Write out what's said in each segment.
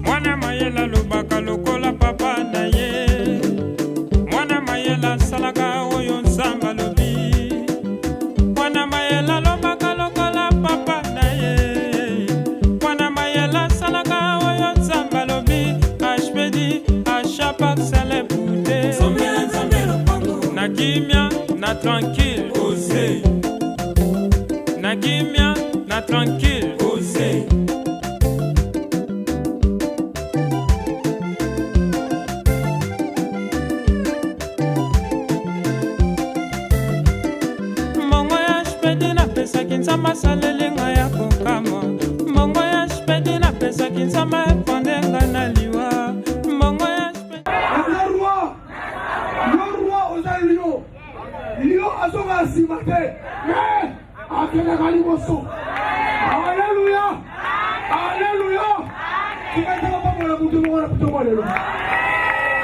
Mwana mayela lobaka lokola papa na ye. Mwana mayela salaka oyo nzamba lobi. Mwana mayela lobaka lokola papa na ye. Mwana mayela salaka oyo nzamba lobi. Ashpedi ashapak sale boude. Na kimia na tranquille osé. Na kimia na tranquille osé. Kinsama salelenga ya kokama mongo ya spedi na pesa kinsama epandenga na liwa mongo ya spedi le roi oza lion azonga nsima te akendaka liboso. Alleluya, alleluya. Tikataka pamola mutu mongo na putongo lelo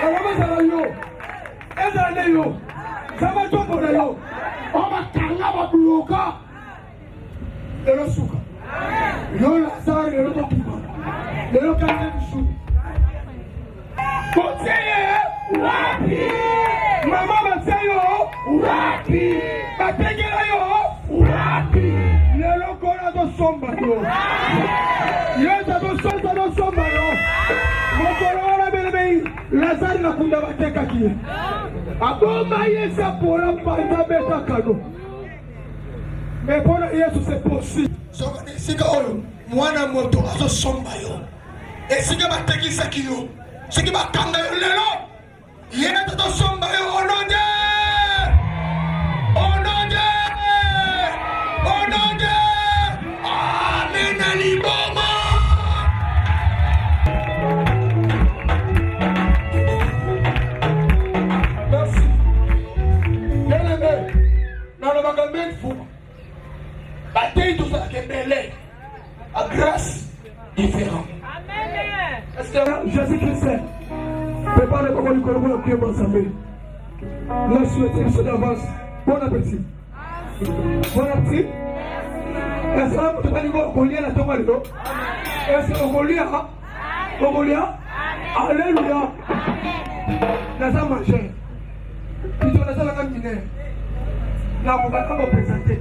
olobazala yo ezala nde yo zama tombo na yo omakanga babloka lelo suka yo lazare lelo tokima lelo kande bisu koteye wapi mama baseyo wapi bategela yo wapi lelo kona tosomba yo yeta tosomba yo mokolo wana belebei lazare nakunda batekaki aboma yesa pona mpanza betakano. Mais pour Yesu c'est possible. Sika oyo mwana moto azo somba yo. Et sika batekisa kiyo. Sika bakanga yo lelo. Yena to somba yo ononde. Ononde. Ononde. Amen liboma. Merci. Bien-aimé. Dans le magasin fou. Bataille tout ça qui est belle, à grâce différente. Amen. Est-ce que Jésus-Christ prépare le moment du Colombo la prière ensemble. Nous souhaitons d'avance bon appétit. Bon appétit. Est-ce que tu as dit qu'on lit la tombe à l'eau? Est-ce qu'on lit à? On lit à? Alléluia. Nous avons mangé. Nous avons la cantine. Là, on va présenter.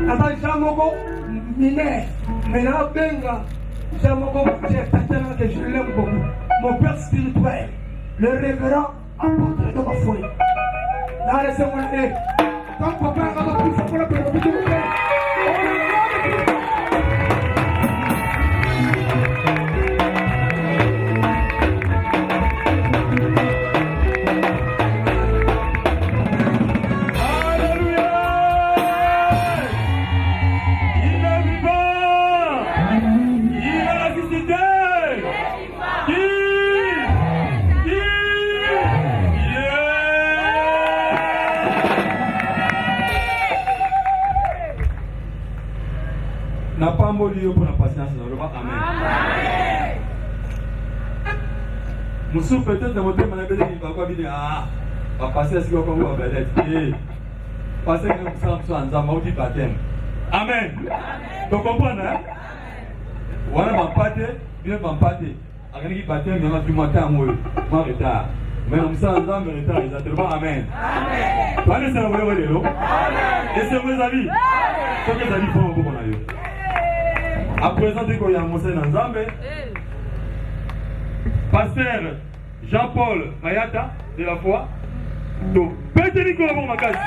Ata jamoko mine mena benga jamoko tatana que je l'aime beaucoup mon père spirituel le révérend apôtre de ma foi dans les secondes quand papa a pu faire pour le n'a pas moli pour la patience. Amen. Nous sommes peut-être dans votre manière de dire va passer à ce qu'on va faire. Passer comme ça, nous sommes en baptême. Amen. Donc comprenez, hein? Voilà ma pâte, bien ma pâte. Avec le baptême, il y en a du matin, moi retard. Mais nous sommes en retard, exactement. Amen. Amen. C'est le vrai, non? Et c'est mes amis. C'est mes amis pour vous. À présent, dès qu'il y a un monsieur dans Zambé, pasteur Jean-Paul Mayata de la foi, donc, petit Nicolas Makasi.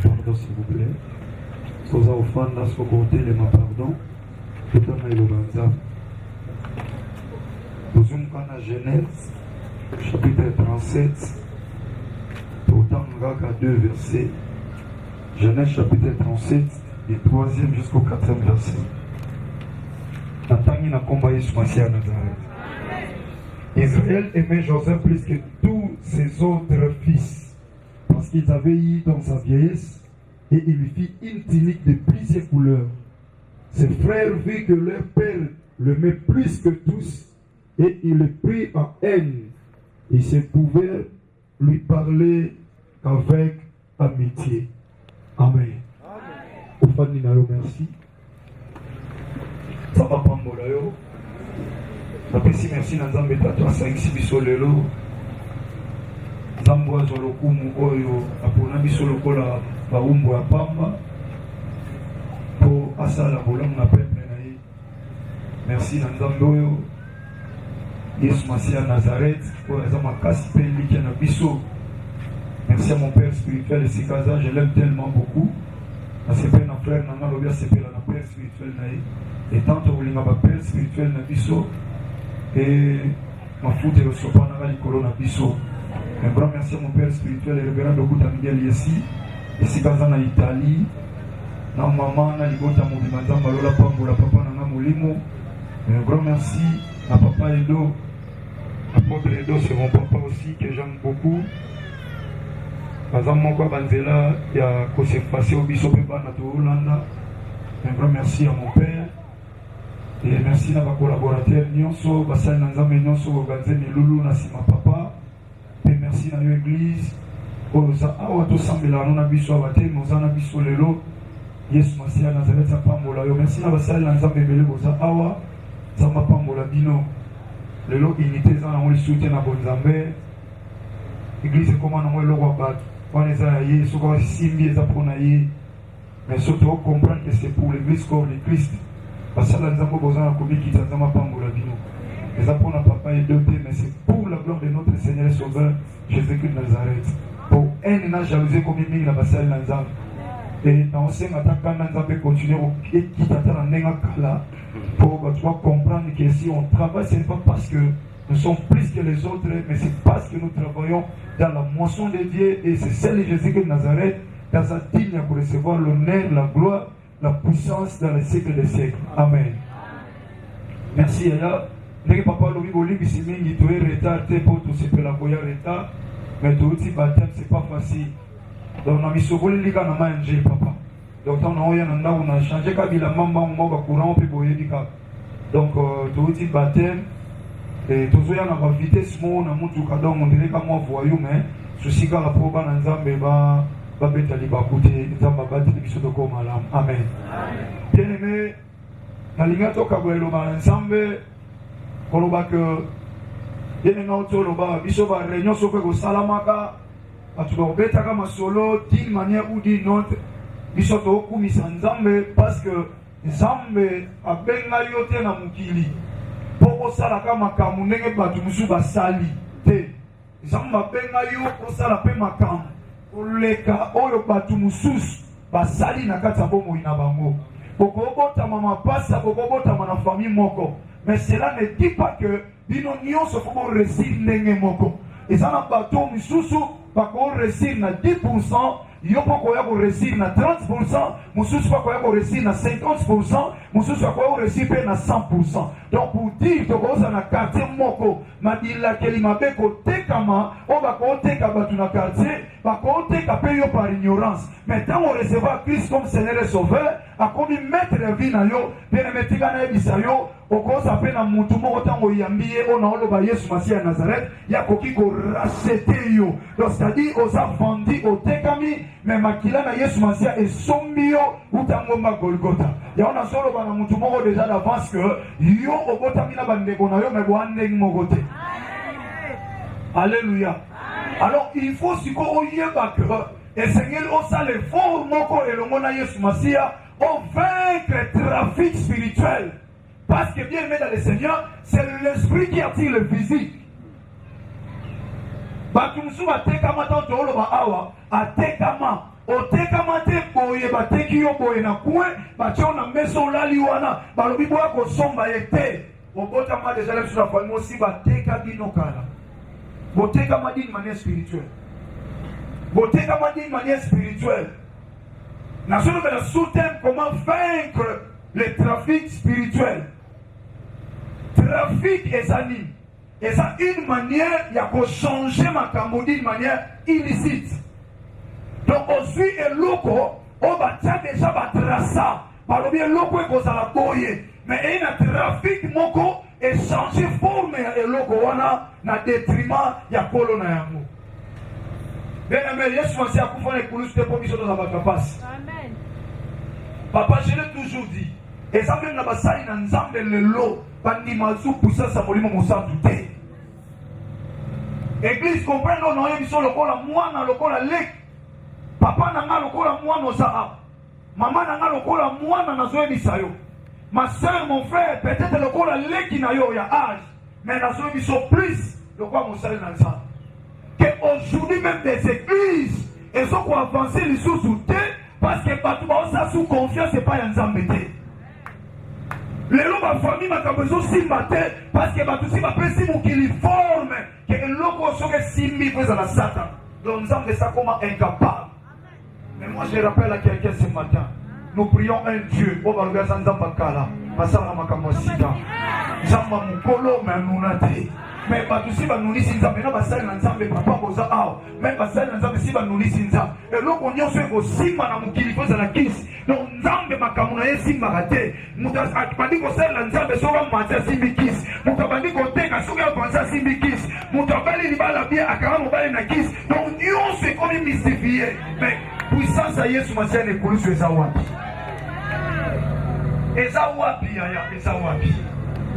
Pardon s'il vous plaît. Soza ofanda soko telema pardon. Tutana ilobanza. Bana Genèse, chapitre 37, autant à 2 versets. Genèse chapitre 37, du 3e jusqu'au 4e verset. Natangi na komba Yesu Masiya à Nazareth. Israël aimait Joseph plus que tous ses autres fils, parce qu'ils avaient eu dans sa vieillesse, et il lui fit une tunique de plusieurs couleurs. Ses frères virent que leur père l'aimait plus que tous, et il le prit en haine. Ils ne pouvaient lui parler qu'avec amitié. Amen. Ofani na yo merci. Ça va pas m'olayo. Napesi merci na Nzambe Tata asangisi biso lelo. Nzambe azwa lokumu oyo apona biso lokola baumbu ya pamba po asala bolamu na peuple na ye. Merci na Nzambe oyo Yesu Masiya Nazareth oyo aza makasi mpe likia na biso. Merci à mon père spirituel et Sikaza, je l'aime tellement beaucoup. Parce que mon frère n'a pas c'est la père spirituel. Et tant que vous voulez ma père spirituel na biso et ma foute le sopa na likolo na biso. Un grand merci à mon père spirituel et révérend Doguta Miguel Yessi et Sikaza na Italie. Na maman na ligota mobima nzamba lola pambola papa na molimo. Un grand merci à papa Edo. Apôtre Edo c'est mon papa aussi que j'aime beaucoup. Par exemple, moi, Banzela, il y a que c'est passé au Bissau Pébana de Hollande. Un grand merci à mon père. Et merci à ma collaborateur, Nyonso, Bassal Nanzame Nyonso, Ganzen et Loulou, Nassima Papa. Et merci à l'église. Oza awa to sambela nona biso abate mozana biso lelo. Yesu Masiya Nazareth apambola yo. Merci à Bassal Nanzame Bele Boza awa. Zamba pambola bino. Lelo unité zana on le soutient na Bonzambe. L'église est comment on le voit. On les a yé, ce qu'on simbi les appronaillés, mais surtout comprendre que c'est pour l'église corps de Christ. Parce que là, nous avons besoin de commis qui t'attendent pas pour la vie. Les apprendre papa et deux mais c'est pour la gloire de notre Seigneur et Sauveur, Jésus-Christ de Nazareth. Pour un n'a jalousé comme il la bassale Nanzam. Et dans ce matin, quand Nanzam peut continuer, qui t'attend en Nengakala, pour comprendre que si on travaille, ce n'est pas parce que nous sommes plus que les autres, mais c'est parce que nous travaillons dans la moisson de Dieu et c'est celle de Jésus-Christ de Nazareth, dans sa digne pour recevoir l'honneur, la gloire, la puissance dans les siècles des siècles. Amen. Merci Yaya. N'est papa Louis Boli, si mingi tu es retard, t'es pour tout ce que la voyage retard, mais tout aussi baptême c'est pas facile. Donc on a mis ce volet liga na manger papa. Donc on a changé kabila mamba on va courant puis boyer du cap. Donc tout aussi baptême. Et tout ça, on a vitesse, on a monté au cadre, on dirait comme moi voyou, mais ceci quand la proba dans Zambé va bêter les bakouté, Zamba battre les bisous de comme alam. Amen. Bien aimé, la ligne to kabouelo ba Zambé, koloba que bien aimé auto loba bisou ba réunion soko ko salamaka, atu ba bêta kama solo d'une manière ou d'une autre, bisou to kumisa Zambé parce que Zambé a benga yote na mukili. Pour ça, kama kamu ndenge batu musu basali te zamba benga yo osala pe makamu oleka oyo batu mususu basali na kati ya bomo ina bango bokobota mama pasa bokobota na famille moko mais cela ne dit pas que bino nyonso faut réussir ndenge moko ezana batu mususu bako réussir na 10%. Yo poko ya ko réussir na 30%, mususu poko ya ko réussir na 50%, mususu poko ya ko réussir pe na 100%. Donc pour dire que koza na quartier moko, madila kelima be ko tekama, o ba ko teka batu na quartier, ba ko teka pe yo par ignorance. Mais tant on recevoir Christ comme Seigneur et Sauveur, a komi mettre la vie na yo, bien metika na ebisa yo, o ko sa pe na mutu moko tango yambie o na oloba Yesu Masiya Nazareth, ya koki ko racheter yo. Donc c'est-à-dire aux a vendu au tekami mais makila na Yesu Masiya et sombio utangomba Golgotha. Ya on a solo bana mutu moko déjà d'avance que yo obotami na bandeko na yo mais boande mogote. Alléluia. Alors il faut siko oyeba que et Seigneur osa le fort moko elongo na Yesu Masiya au vaincre le trafic spirituel. Parce que bien aimé dans le Seigneur, c'est l'esprit qui attire le physique. Batumsu atekama tanto oloba awa atekama otekama te boye bateki yo boye na kwe bachona meso lali wana balobi boya ko somba ete bobotama déjà là sur la famille aussi bateka bino kala boteka ma d'une manière spirituelle boteka ma d'une manière spirituelle na solo de la sous-thème comment vaincre le trafic spirituel. Trafic et anime et ça une manière il y a que changer ma cambo d'une manière illicite. Donc aussi et loco on va déjà batrasa par le bien loco et cause à la boye mais il y a trafic moko et changer forme et loco wana na détriment ya kolona yango. Bien aimé, Yesu m'a dit à pouvoir les coulisses de promission dans la capacité. Amen. Papa, je l'ai toujours dit. Et ça même na basali na nzambe lelo bandi mazu poussa sa molimo mosantu te. Église comprendre non yebiso lokola mwana lokola lek. Papa nanga lokola mwana osa. Maman nanga lokola mwana nazo yebisa yo. Ma soeur, mon frère, peut-être lokola leki na yo ya âge, mais nazo yebiso plus lokola mosali na nzambe. Que aujourd'hui même des églises elles ont avancé les sous-soutés parce que ça sous confiance c'est pas un zambété. Les lots ma famille m'a besoin de matin parce que tout si ma précis mon qu'il forme que le logo soit simbi pour la Satan. Donc nous sommes ça comme incapable. Mais moi je rappelle à quelqu'un ce matin. Nous prions un Dieu. On va regarder ça dans Bakala. Pasala makamosida. Zamba mukolo mais nous n'ati. Mais pas tout si va nous lisinza mais non pas ça l'ensemble papa boza ah même pas ça l'ensemble si va nous lisinza et l'on connaît ce que simba na mukili poza la kiss donc nzambe makamuna ye simba raté muta akipandi ko ça l'ensemble so va mater simbi kiss muta bandi ko teka so ga penser simbi kiss muta bali libala bien akara mobali na kiss donc on se comme mystifié mais puissance à Yesu masene kulusu eza wapi ya eza wapi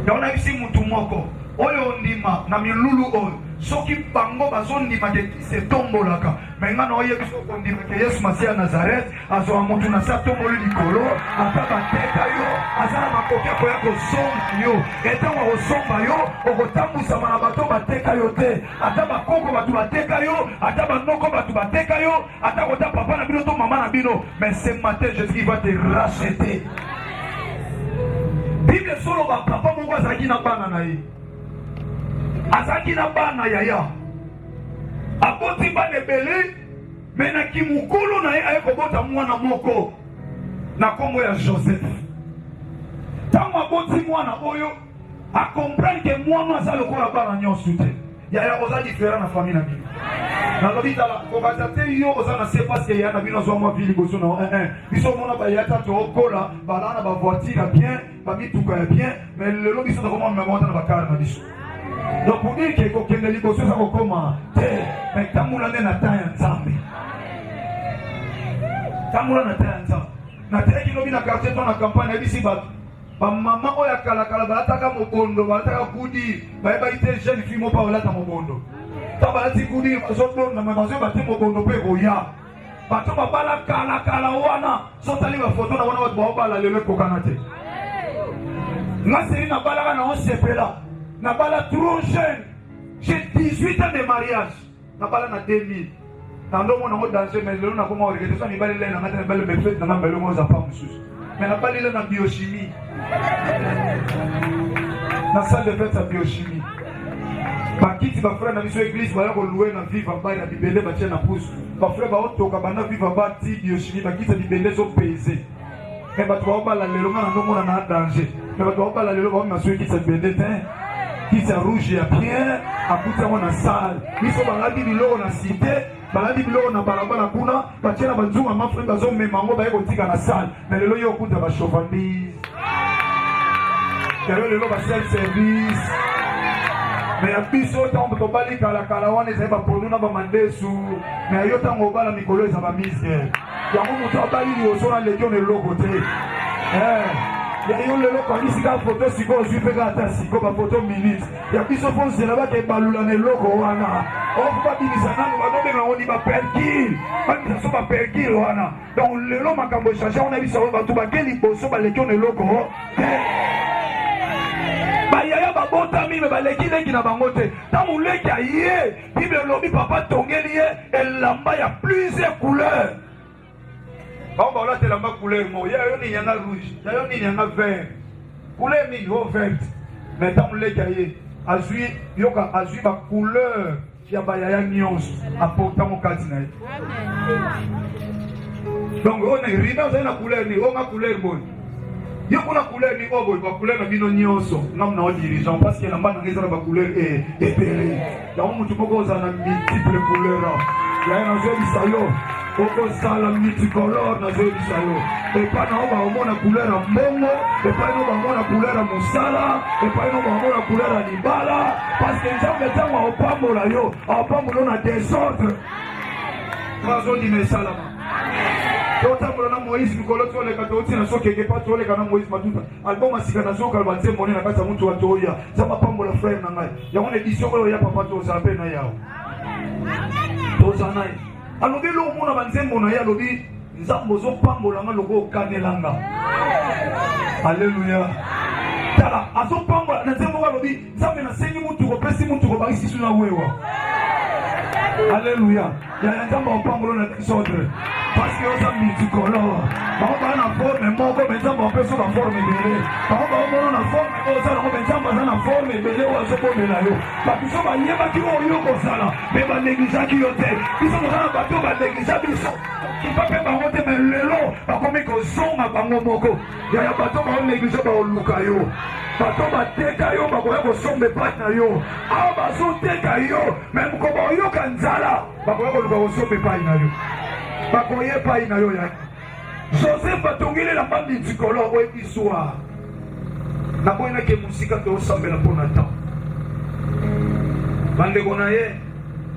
donc na bisi mutu moko oyo ndima na milulu oyo soki bango bazondima ke se tombolaka mais ngana oyebiso kondima ke Yesu Masiya Nazareth azwa mutu na sa tomboli likolo ata bateka yo azala makoki akoya kosomba yo etango akosomba yo okotambusama na bato bateka yo te ata bakoko bato bateka yo ata banoko bato bateka yo ata kota papa na bino to mama na bino mais ce matin Jésus va te racheter. Bible solo ba papa moko azalaki na bana na ye azaki na bana yaya aboti bana ebele me na kimukulu na ye aye kobota mwana moko na kombo ya Joseph. Ntango aboti mwana oyo akomprendre ke mwana aza lokola bana nyonso te yaya oza différent na famille na bino nalobi tala kobaza te yo oza na se parce que ya na bino azwa mwa vi liboso na biso mona bayata tookola balaa na bavoitire ya bien bamituka ya bien mais lelo biso tokoma memota na bakara na biso. Donc pour dire que kokende liboso za kokoma te mais tamula nde na temps ya nzambe tamula na temps ya nzambe na teleki lobi na quartier to na campagne ebisi bato bamama oyo akalakala balataka mobondo balataka kudi bayeba ite jeune fille mopa balata mobondo ta balati kudi bazodonda me bazoyeba te mobondo mpe koya bato babala kalakala wana sotali bafoto na wana bato baobala lelo ekokana te nga seri nabalaka na osepela nabala trop jeune j'ai 18 ans de mariage nabala na 2000 nandomo nango danger mais lelo nakoma oregete so mibali lelo ngata na belle mefete na mbelo mo za pa mususu mais nabali lelo na biochimie na salle de fête ya biochimie bakiti bafrère na biso église baya kolouer na viva ba na bibende batie na pousse bafrère baotoka bana viva ba ti biochimie bakiti bibende so pese mais bato baobala lelo nga nandomona na danger mais bato baobala lelo baomi masoki kitisa bibende te kitisa rouge ya bien akuti yango na salle biso baladi biloko na cité baladi biloko na balabala kuna batie na banzunga mafre bazomema yango baye kotika na salle mais lelo yo okuta bachauffandise lelo basel service mais ya biso ntango tobali kalakala wana ezali baproduit na bamandesu mais yo ntango obala mikolo eza bamise yango moto abali liboso na legion eloko te yo lelo kwanisika foto siko ozwi mpe kaka ata siko bafoto minute ya biso mpo nzela bake ebalula na eloko wana ofu babimisa nano bazobenga ngo ni baperkile babimisa so baperkile wana donc lelo makambo echange wana biso bato bake liboso baleki na eloko te bayaya babotami me baleki leki na bango te ntango leki aye bible elobi papa tongeli ye elamba ya plusieurs couleurs bao baolata elamba couleur mo ya yo nini yanga rouge ya yo nini yanga vert couleur nini o verte mais tant le cahier azui yoka azui ba couleur ya ba ya nyonso apporta mon katina. Donc on est riba za na couleur ni on a couleur bonne. Yoko na couleur ni obo ba couleur na bino nyonso nam na dirigeant parce que na mbana ngeza ba couleur et épelé. Ya on mutu boko za na multiple couleurs. Ya na zo bisayo. Oko sala multicolore na zo bisayo. Et pas na ba omona couleur ya mbongo, et pas na ba omona couleur ya musala, et pas na ba omona couleur ya libala parce que nzambe tango opambola yo, opambola na désordre. Mazo di mesalama. Totambola na Moïse mikolo toleka toti na soke ke pas toleka na Moïse matuta. Album asika na soka albanze moni na kata muntu watoya. Zama pambola frère na ngai. Ya on édition oyo ya papa to za pe na yao. To za nai. Alobi lo mona banzembo na ya lobi nzambo zo pambola nga logo kanelanga. Alléluia. Tala azo pambola na nzembo lobi nzambe na sengi muntu ko pesi muntu ko bangisi suna wewa. Alléluia. Ya nzambo pambola na désordre. Parce que ça multicolore. Par contre, on a forme, mon comme exemple, on peut sur la forme belé. Par contre, on a forme, on ça, on exemple, on a forme belé ou ça comme là yo. Parce que ça va y avoir qui ont yo comme ça là. Mais va négliger qui ont été. Ils sont dans un bateau, va négliger ils sont. Qui pas faire par contre mais le long, pas comme que son ma bango moko. Il y a bateau va négliger par luka yo. Bateau va teka yo, ba ko son me pat na yo. Ah ba so teka yo, même ko ba yo kanzala. Ba ko luka so me pat na yo. Bakoye pa ina yo ya Joseph batongile la bandi multicolore ou histoire na boina ke musika to sambela pona temps bande konaye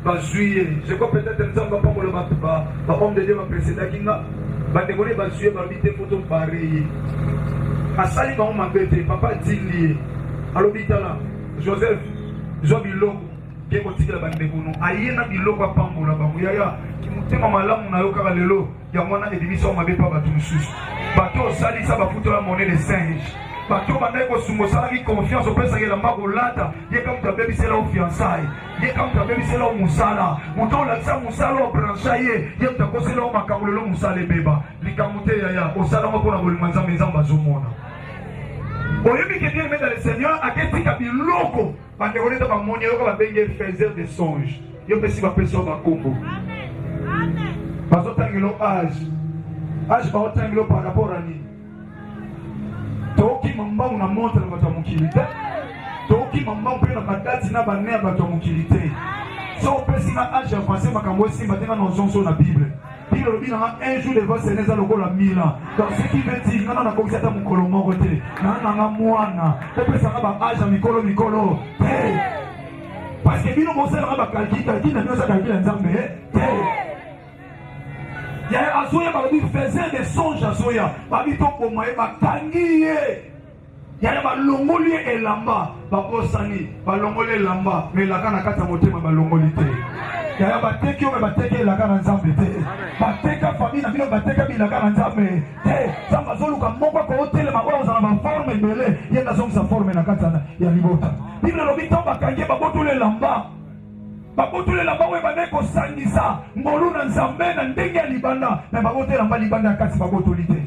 bazuye je crois peut-être nzamba pa mola ba homme de Dieu va précéder kinga bande konaye bazuye ba bité photo barré asali ba ma bête papa dili alobitala Joseph Jobiloko ke kotikela bande kono ayena biloko apambola bango yaya mutema malamu na yo kaka lelo ya mwana edimisa mabe pa bato mususu bato osalisa bafuto ya monnaie de singe bato bandai kosungo osalaki confiance opesaki elamba kolata ye ka mutu abebisela o fiançaille ye ka mutu abebisela o mosala moto olakisa mosala obrancha ye ye mutu akosela o makambo lelo mosala ebeba likambo te yaya osalango mpona bolingo nzambe nzambe azomona oyebi ke bien dans le Seigneur aketika biloko bandeko neta bamoni yoka babenge faiseur de songe yo pesi bapesi o bakombo bazotangelo âge baotangelo par rapport à nini toki mambangu na montre na bato ya mokili te toki mambangu mpe na badati na bane ya bato ya mokili te so opesi na âge avancé makambo esimba te nga na ozonso na bible bible lobi nanga un jour devant sene eza lokola 1000 ans donc ce qui veut dire nga na nakokisi ata mokolo moko te nanga mwana opesanga baage ya mikolo te parce que bino bosalanga bakalki na bino oza kalki na nzambe te il y a Azoya qui faisait des songes Azoya. Babi to komaye bakangi ye. Il y a ba longoli elamba, ba bosani, ba longoli elamba, mais la kana kata motema ba longoli te. Il y a ba teki o ba teki la kana nzambe te. Ba teka famille na bino ba teka bi la kana nzambe te. Samba zoluka moko ko hotele ma oza na ba forme belé, yenda zonga forme na kata ya libota. Bible lobi to bakangi ba botule elamba. Babotulela bawe bane kosangisa ngolu na nzambe na ndenge ya libanda na babotela mba libanda ya kasi babotoli te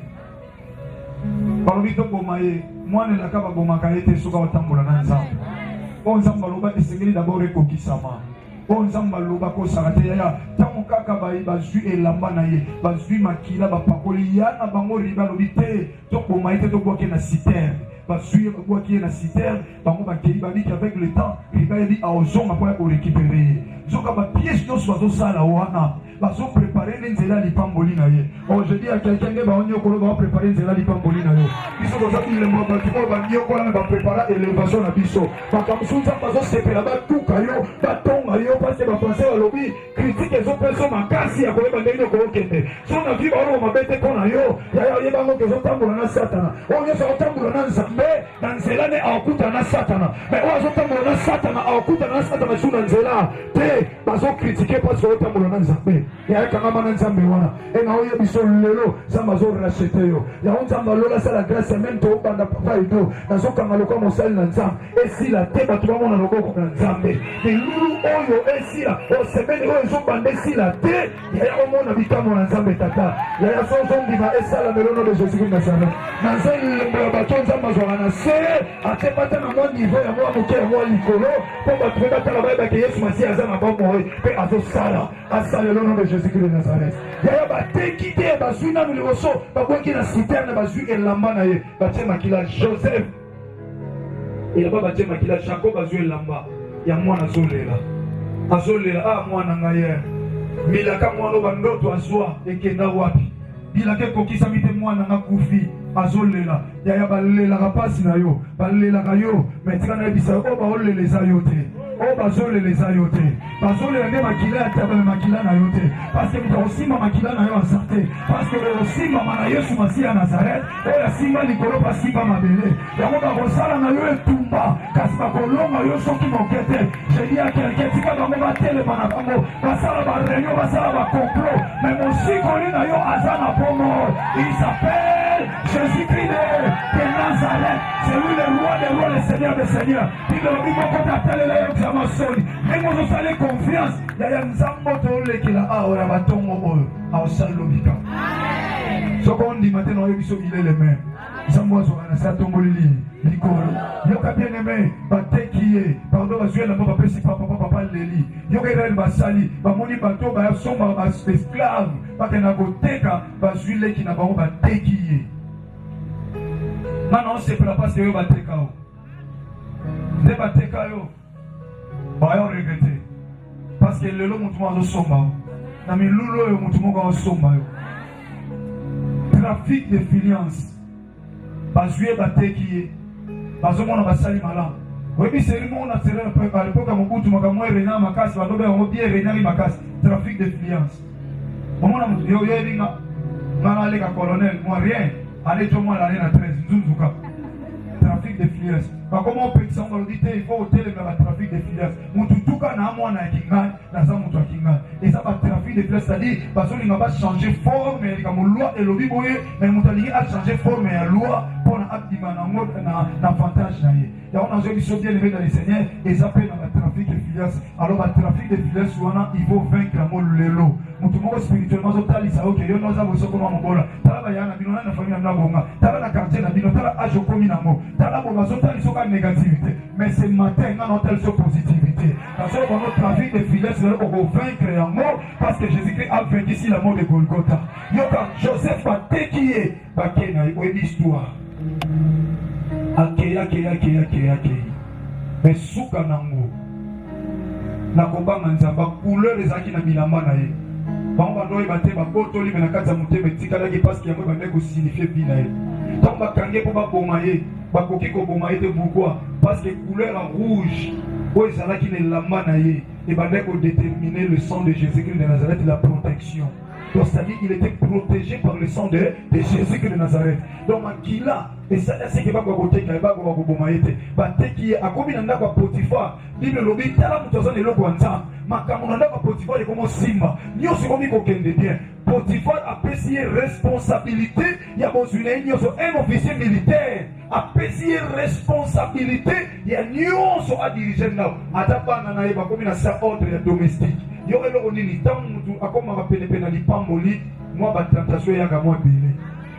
balobi toboma ye mwana elaka babomaka ye te soka batambola na nzambe oyo nzambe aloba esengeli dabord ekokisama oyo nzambe aloba kosaka te yaya ntango kaka bazwi elamba na ye bazwi makila bapakoli ya na bango riba alobi te toboma ye te tobwaki na citerne bazwi babwaki ye na citerne bango bakei babiki avec le temps riba yebi aozonga mpo ya korécupere ye zoka bapièce nyonso bazosala wana bazoprépare nde nzela lipamboli na ye je dis à quelqu'un nde baonyokolo baoprépare nzela lipamboli na yo biso toza bilembo bato oyo banyokola me baprépara élévation na biso makambo mosusu nzambe bazosepela batuka yo batonga yo parce bafrançais balobi critique ezopesa makasi ya koyeba ndenge okokende so na vi baoloba mabe te mpo na yo yaya oyebango ke ozotambola na satana oyo nyonso aotambola na nzambe na nzela nde aokutana na satana me oyo azotambola na satana aokutana na satana su na nzela te bazokritike mpasi oyotambola na nzambe ya kangama na nzambe wana e na oye biso lelo nzambe azo racheter yo ya nzambe alola sala grâce même to banda papa edo nazo kanga lokwa mosali na nzambe esila te bato bamona loboko na nzambe elulu oyo esila osemeni oyo ezobanda esila te ya omona bikamwa na nzambe tata ya sozondima esala melono de Jésus Christ Nazareth na nzambe ya bato nzambe azwaka na se ate bata na mwa niveau ya mwa moke ya mwa likolo mpo bato mpe batala bayebake Yesu Masiya aza na bomoi mpe azosala asala elono de Jésus Christ Nazareth yaya bateki te bazwi nanu liboso babwaki na citerne bazwi elamba na ye batie makila Joseph elamba batie makila Jacob bazwi elamba ya mwana azolela mwana ngai milaka mwana bandoto azwa ekenda wapi bilaka ekokisami te mwana nga kufi azolela yaya balelaka pasi na yo balelaka yo metika nayebisa yo baoleleza yo te bazoleleza yo te bazolela nde makila ya tabame makila na yo te paske moto akosimba makila na yo aza te paske osimbama na Yesu Masiya Nazareth oyo asimba likolo basimba mabele yango bakosala na yo etumba kasi bakolonga yo soki moke te jedi ya kelke tika bango batelema na bango basala bareunion basala bakomplot me mosikoli na yo aza na pomo il s'appelle Jésus-Christ de Nazareth c'est lui le roi des rois le seigneur des seigneurs bilobi moko tatalela yo zamasoni ndenge ozosala confiance yaya nzambe tolekela awa ya batongo oyo aosala lobika soko ondima te na oyebi so bilele me nzambe azwaka na se atongoli likolo yoka bien aimé bateki ye pardon bazwi elamba bapesi papa leli yoka Israel basali bamoni bato basomba baesclave bakenda koteka bazwi leki na bango bateki ye mana osepela pasi oyo bateka yo nde bateka yo bayo regrete parce que lelo mutu moko azosomba yo na milulu oyo mutu moko azosomba yo trafic de filiance bazwi ye bateki ye bazomona basali malamu oyebi seri moko na tere à l'époque ya mobutu makambo erena makasi bato yango bie erenaki makasi trafic de filiance omona mutu yo yebi nga naleka colonel moi rien aleto mwana ale na 13 nzunzuka trafic de filiance bakoma opekisa ngo balobi te il faut otelemela batrafic de filiance mutu tuka na mwana ya kingani naza mutu ya kingani eza batrafic de filiance c'est-à-dire bazolinga bachange forme ya likambo loi elobi boye mais mutu alingi achange forme ya loi mpona abima nango na avantage na ye yango nazoyebi so bien aimé dans le Seigneur eza mpe na batrafic de filiance alors batrafic de filiance wana il faut vaincre yango lelo mutu moko spirituellement azotalisa oke yo noza bosokoma mobola tala baya na bino na famille na bino bonga tala na quartier na bino tala age okomi nango tala bo bazotalisa oka négativité mais ce matin nga notel so positivité parce que notre trafic de filiance lelo oko vaincre yango parce que Jésus-Christ a vaincu ici la mort de Golgotha yoka Joseph bateki ye bakena oyebi histoire akei mais suka nango nakobanga nzamba couleur ezalaki na bilamba na ye bango bandoyeba te babotoli me na kati ya motema etikalaki paske yango ebandaki kosignifie vi na ye ntango bakangi mpo baboma ye bakoki koboma ye te pourkui paske couleur ya rouge oyo ezalaki na elamba na ye ebandaki kodéterminer le sang de Jésus-Christ de Nazareth la protection. Donc c'est-à-dire qu'il était protégé par le sang de Jésus-Christ de Nazareth. Donc Makila, et ça c'est que bako koteka e bako bako bomaete. Bateki akobi na ndako Potiphar, Bible lobi tala mutoza ne loko nza. Makamuna ndako Potiphar comme simba. Nyoso komi kokende bien. Potiphar a payé responsabilité, il y a besoin un officier militaire a payé responsabilité, il y a nyoso a diriger now. Atapana na eba komi na sa ordre domestique. Yo eloko nini tangu mutu akoma bapene na lipamboli mwa batentation yaka mwa bele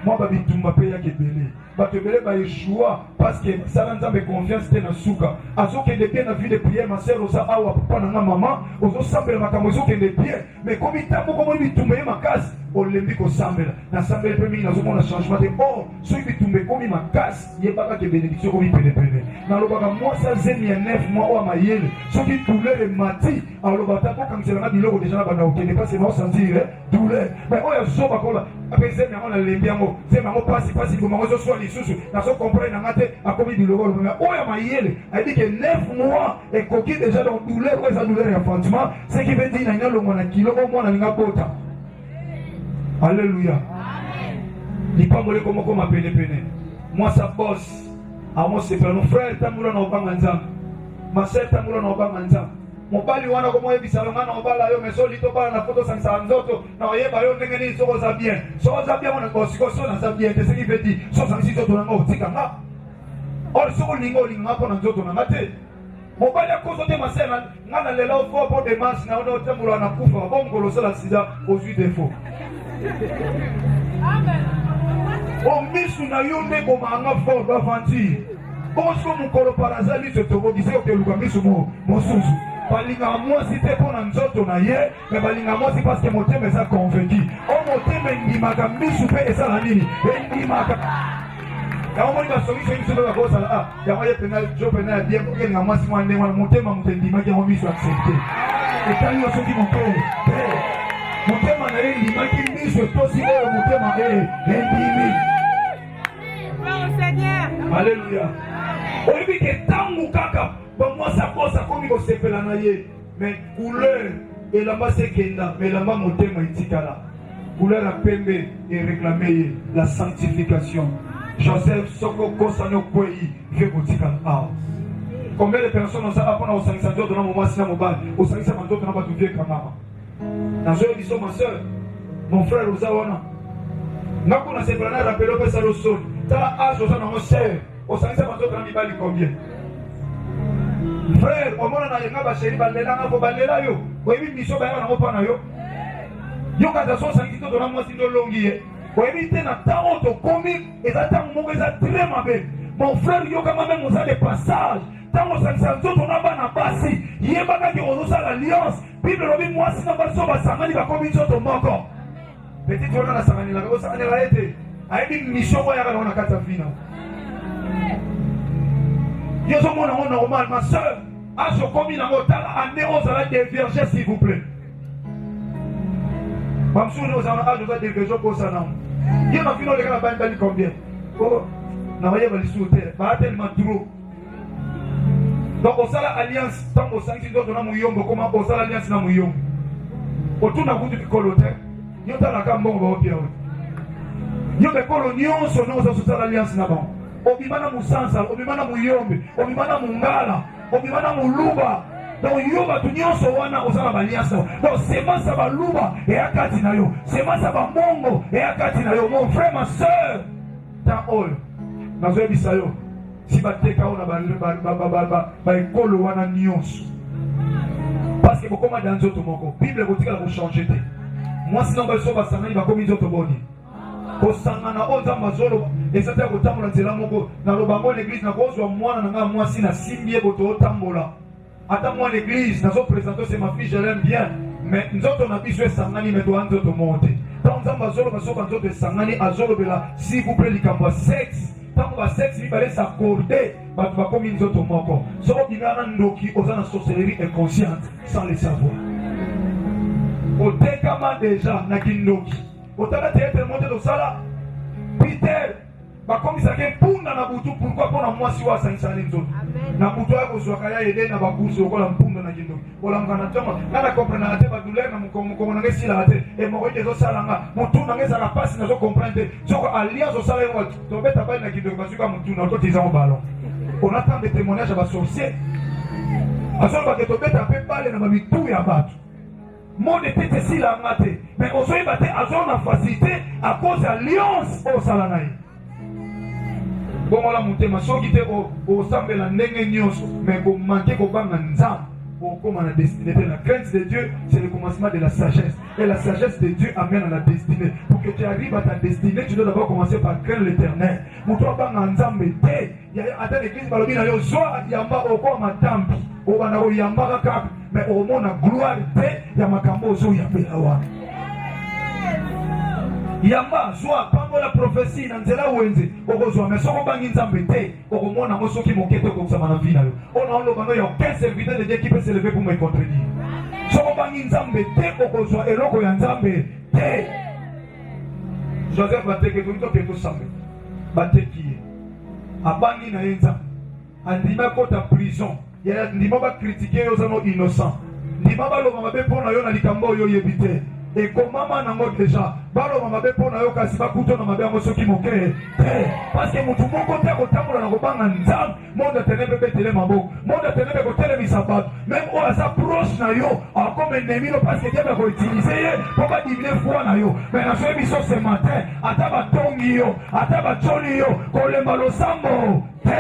mwa babitumba pe yake bele bato bele ba Yeshua parce que ça nzambe confiance te na suka azokende bien na vie de prière ma sœur oza awa papa na maman ozo sambela makambo ezokende bien mais comme itambo comme bitumba ye makasi olembi ko sambela na sambela pe mingi nazomona changement de soki bitumba komi makasi yebaka ke bénédiction komi pene na lobaka moi ça zemi ya 9 mois wa mayele soki douleur et mati alors ta ko kangisela biloko déjà na bana okende parce que moi sentir douleur mais oya zoba kola après zemi ya na lembi yango zemi yango pasi ko mango so lisusu na so comprendre na ngate akomi biloko mais oya mayele a dit que 9 mois et koki déjà dans douleur ou ça douleur ya fantôme ce qui veut dire na nyalo na kilo ko mona linga bota. Alléluia. Lipambole komoko ma pene. Moi ça bosse. À moi c'est pas nos frères tamoula na obanga nzambe. Ma sœur tamoula na obanga nzambe. mobali wana ko moye bisalonga na obala yo meso lito bala na photo sansa nzoto na oyeba yo ndenge ni soko za bien wana ko siko so na za bien te ce qui veut dire so sansi nzoto na ngo tika nga or soko lingo linga po na nzoto na mate mobali akozo te masena ngana lela fo po de mas na ono tembulo na kufa bongolo sala sida aux défauts amen o misu na yo ne ko manga fo ba fanti Bonjour mon colo parazali se tobo disait que luka misu mo susu balinga moi si te pona nzoto na ye mais balinga moi si parce que mon thème est convaincu o mon thème ndimaka misu pe esa nini ndimaka ya mo ni basomi so misu ba ko sala ya mo ye penal jo penal bien ko nga moi si mo ande mo thème mo ndimaka mo misu accepter et quand yo so di mon père mon thème na ye ndimaki misu to si mon thème ndimi Seigneur. Alléluia. Oyebi ke tangu kaka ba mwasa kosa komi ko sepela na ye mais couleur elamba sekenda mais elamba motema itikala couleur a pembe et réclamer la sanctification. Joseph soko kosa no kwei fait kotikala ah. Combien de personnes ont ça apprendre au sangisa ndoto na mama sina mobali au sangisa ndoto na batu vie kama na zo biso ma sœur mon frère ozawana ngako na sepela na rappelo pesa lo son ta âge aux années sœur au sangisa ndoto na mibali combien frère au mona na yenga ba chéri bandela na ko bandela yo oyebi biso ba na mopa na yo yo ka so sangisa ndoto na mwasi ndo longi ye oyebi te na tango to komi ezata moko eza très mabe mon frère yo kama même aux de passage tango sangisa ndoto na bana basi yebaka ki ozosala alliance bible lobi mwasi na baso basangani bakomi nzoto moko petit ona na sangani la ko sangani la ete ayebi mission ko yaka na kata fina yo zo mona on normal ma sœur aso komi na motala ande ozala dévierger s'il vous plaît bamsuni ozala aso za dévierger ko sana yo na fino le kana bandi combien oh na vaye balisuté ba tellement trop. Donc, on a l'alliance, tant qu'on s'en dit, on a mouillombo, comment on a l'alliance na mouillombo. Au tout n'a pas de coloté, nous avons la gamme bon au pied. Nous avons colonion, son nom, on a l'alliance na bon. Obimana Moussansa, Obimana Mouyombe, Obimana Mungala, Obimana Mouluba. Donc, yoba tout nyon so wana osala l'alliance. Donc, c'est moi ça va luba et akati na yo. C'est moi ça va mongo et akati na yo. Mon frère, ma soeur, ta ol. Nazo bisayo. Si bateka ona ba ekolo wana nyonso parce que bokoma dans nzoto moko bible botika la changer te moi sinon ba so basangani ba komi nzoto boni ko sangana oza mazolo ezata ko tambola nzela moko na lobango l'église na kozwa mwana na nga mwasi na simbie boto tambola ata moi l'église nazo présenter c'est ma fille je l'aime bien mais nzoto na biso esangani me doa nzoto monte tant nzamba zolo ba so ba nzoto esangani azolo bela s'il vous plaît likamba sexe tant que sexe il fallait s'accorder bah tu vas comme une autre moko so bingana ndoki ozana sorcellerie inconsciente sans le savoir au tekama déjà na kindoki otala théâtre monté de sala Peter bah comme ça que punda na butu pourquoi pour moi si wa sanisa nzoto na butu yako zwaka ya ede na bakusi okola mpunda na kindoki ola ngana toma na comprendre na te ba douleur na mukomo na ngesi la te et mo ide zo sala nga mutu na ngesa la passe na zo comprendre so alliance zo sala yo to beta ba na kindoki basuka mutu na to tiza mo ballon on attend des témoignages à ba sorcier aso ba ke to beta pe pale na babitu ya batu mon était si la maté mais on soit batté à zone facilité à cause alliance au salanai. Bon la montée ma soeur qui était au semble la ndenge nyonso mais ko manquer ko banga nzam pour comment la destinée. La crainte de Dieu c'est le commencement de la sagesse et la sagesse de Dieu amène à la destinée. Pour que tu arrives à ta destinée tu dois d'abord commencer par craindre l'Éternel. Muto banga nzam te ya ata l'église balobi na yo soa yamba oko matambi o bana o yamba ka mais au monde la gloire te ya makambo zo ya belawa. Yamba zwa pango la prophétie na nzela wenze okozwa mais soko bangi nzambe te okomona ngo soki moketo ko kusama na vie na yo ona lo bano ya aucun serviteur de Dieu qui peut se lever pour me contredire soko bangi nzambe te okozwa eloko ya nzambe te Joseph bateke to to keto sambe bateki abangi na yenza andima kota prison ya ndima ba critiquer yo zano innocent ndima ba lo mabe pona yo na likambo yo yebite et comment nango déjà baloba mabe mpona yo kasi bakutana mabe yango soki moke te parce que motu moko te kotambola na kobanga nzambe monde atenebe betele maboko monde atenebe kotelemisa bato même oyo aza proche na yo akome ennemi no parce que diable akoutilize ye mpo badivine foi na yo mais nasoyebi biso ce matin ata batongi yo ata bacoli yo kolemba losambo te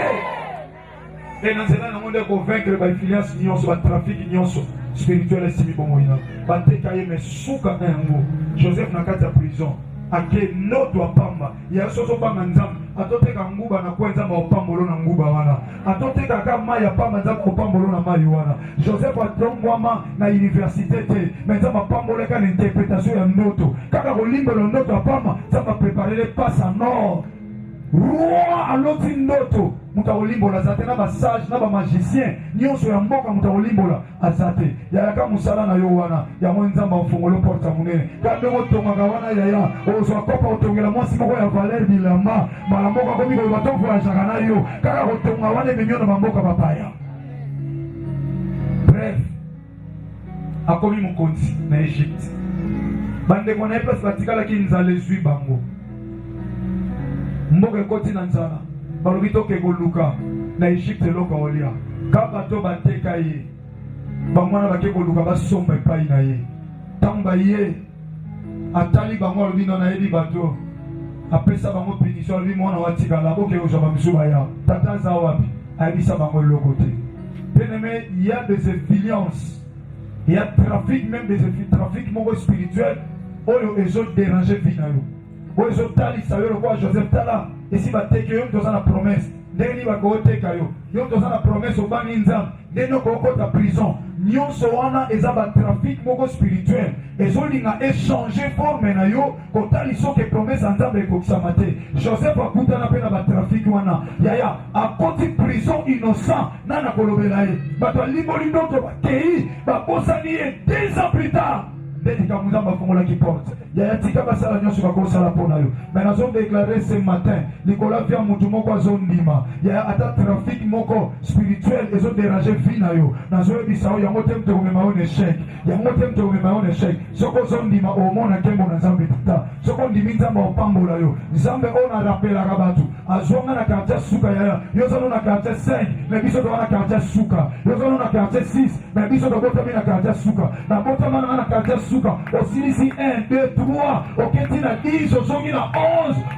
e na nzela nango nde kovaincre bainfluence nyonso batrafiki nyonso spirituel esimi bongoina bateka ye me suka na yango Joseph na kati ya prison ake noto apamba ya soso banga nzambe atoteka nguba na kwa nzambe opambolo na nguba wana atoteka ka mai apamba nzambe opambolo na mai wana Joseph atongwama na université te mais nzambe apambolo ka l'interprétation ya ndoto kaka kolimbelo ndoto apamba nzambe préparer passe à nord roi aloti ndoto muta olimbola azate na basage na bamagicien nyonso ya mboka muta olimbola azate yayaka musala na yo wana yango nzambe afungolo porta munene kambe otongaka wana yaya ozwa kopa otongela mwasi moko ya Valer Bilamba mala mboka komi koyeba tovoyagaka na yo kaka kotonga wana ememio na bamboka bapaya bref akomi mokonzi na Egypte bandeko na ye place batikalaki nzala ezwi bango mboka ekoti na nzala balobi toke koluka na Egypte eloko olia ka bato bateka ye bamwana bake koluka basomba epai na ye ntango baye atali bango alobi no nayebi bato apesa bango punition alobi mwana watikala boke kozwa bamisu baya tata aza wapi ayebisa bango eloko te bien-aimé, il y a des influences, il y a trafic, même des trafics moko spirituels oyo ezo déranger vie na yo oyo ezo talisa yo lokwa Joseph tala esi bateke yo toza na promesse ndenge bakoteka yo toza na promesse obangi nzambe ndenge okokota prison nyonso wana eza batrafic moko spirituel ezolinga échanger forme na yo kotali soki promesse ya nzambe ekokisama te Joseph akutana mpe na batrafic wana yaya akoti prison innocent nana kolobela ye bato alimboli ndoto bakei babosani ye 10 ans plus tard ndeti kamuzamba afungolaki porte yaya tika basala nyonso bakosala mpo na yo mais nazodéclare ce matin likola via mutu moko azondima yaya ata trafic moko spirituel ezodérange vie na yo nazoyebisa yo yango te mute komema yo na échec yango te mute komema yo na échec soko ozondima omona nkembo na nzambe tuta soko ondimi nzambe opambola yo nzambe oyo narapelaka bato azwanga na quartier suka yaya yo ozano na quartier 5 mais biso toka na quartier suka yo ozano na quartier 6 mais biso tokotami na quartier suka nabotama nanga na quartier suka osilisi 1 2 3 oketi na 10 ozongi na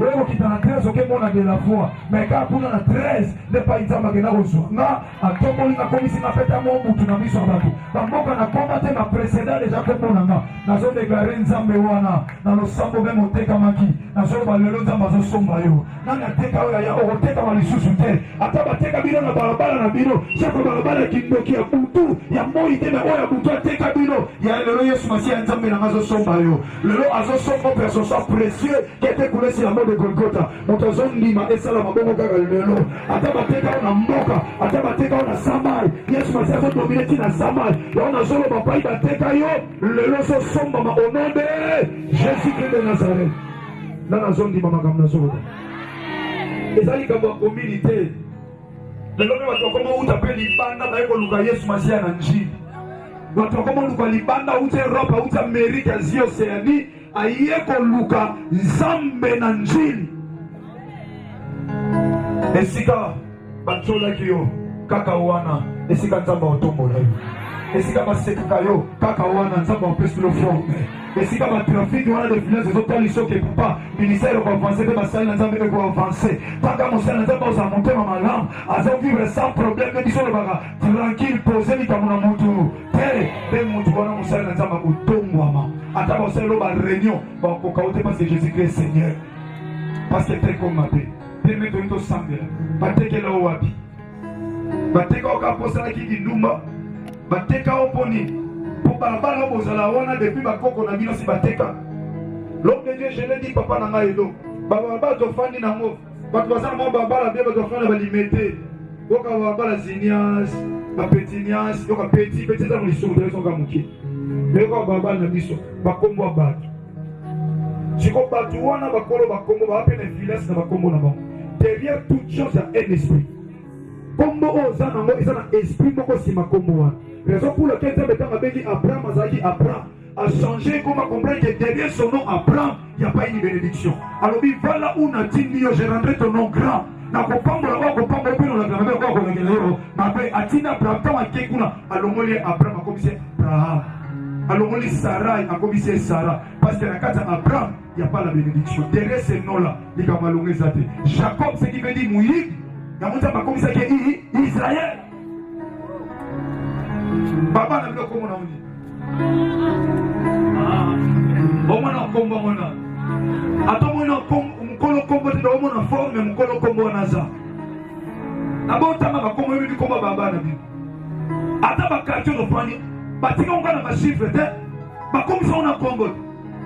11 oyekokita na 13 okemona de la foi mais kaka kuna na 13 nde pa nzambe akenda kozwa nga atombolinga komisi na peta mo mutu na miso ya bato bamboka na koma te baprécédent deja komona nga nazodeklare nzambe wana na losambo meme otekamaki nazoloba lelo nzambe azosomba yo nani ateka oyo ya okotekama lisusu te ata bateka bino na balabala na bino seko balabala kindoki ya butu ya moi te na oyo ya butu ateka bino ya lelo yesu masiya ya nzambe nanga azosomba yo lelo azosomba mpe azosa précieux kete kulesi ya mode Golgota moto azondima esala mabongo kaka lelo ata bateka oyo na mboka ata bateka oyo na samai yesu masiya azodomine ti na samai yango nazoloba pai bateka yo lelo ozosombama au nom de Jésus Christ de Nazareth nana azondima makambo nazoloba ezali kambo ya communité lelo mpe bato bakoma uta mpe libanda baye koluka yesu masiya na njili bato bakoma luka libanda uta Europe uta Amerika Asie Océanie aye koluka nzambe na njili esika batolaki yo kaka wana esika nzambe otombola yo esika basekaka yo kaka wana nzambe apesi lo forme esika batrafiki wana definance ezotali soki epupa ministère ekoavanse mpe basali na nzambe ekoavanse kaka mosali na nzambe ozala motema malamu azovivre sans problème mpe biso olobaka tranquille pose likambo na mutu te mpe mutu wana mosali na nzambe akotongwama ata basali lo baréunion bakoka o te parce que Jésus Christ Seigneur parce que te koma mpe mpe mpe toyi tosambela batekela o wapi bateka oka posalaki kindumba bateka o poni po balabala bozala wana depuis bakoko na bino si bateka l'homme de Dieu je l'ai dit papa na ngai elo balabala tofandi nango bato bazala mwa balabala bie batofandi na balimete oka balabala zinias bapetinias yoka peti eza molisumu tezoka moke yoka balabala na biso bakombo ya bato siko bato wana bakolo bakombo bape na influence na bakombo na bango derrière toute chose ya un esprit kombo oyo oza nango eza na esprit moko nsima kombo wana raison pour laquelle nzambe ntango abengi Abraham azalaki Abraham a changé, comment comprendre que derrière son nom Abraham, il n'y a pas une bénédiction. Alors, voilà où on a dit, je rendrai ton nom grand. Na kopambola wa kopambola pe na grandeur kwa ko ngela yo mabe atina Abraham akekuna alongoli Abraham akomisi Abraham alongoli Sarai akomisi Sarah parce que na kata Abraham il y a pas la bénédiction derrière ces noms là il va malongé ça Jacob ce qui veut dire Moïse na monta akomisi que Israël baba na biloko mona oni mona kombo mona atomona kombo mukolo kombo te domo na forme mukolo kombo naza abotama bakombo bibi kombo baba na bibi ata bakati no fani batika ngana ba chiffre te bakomi sona kombo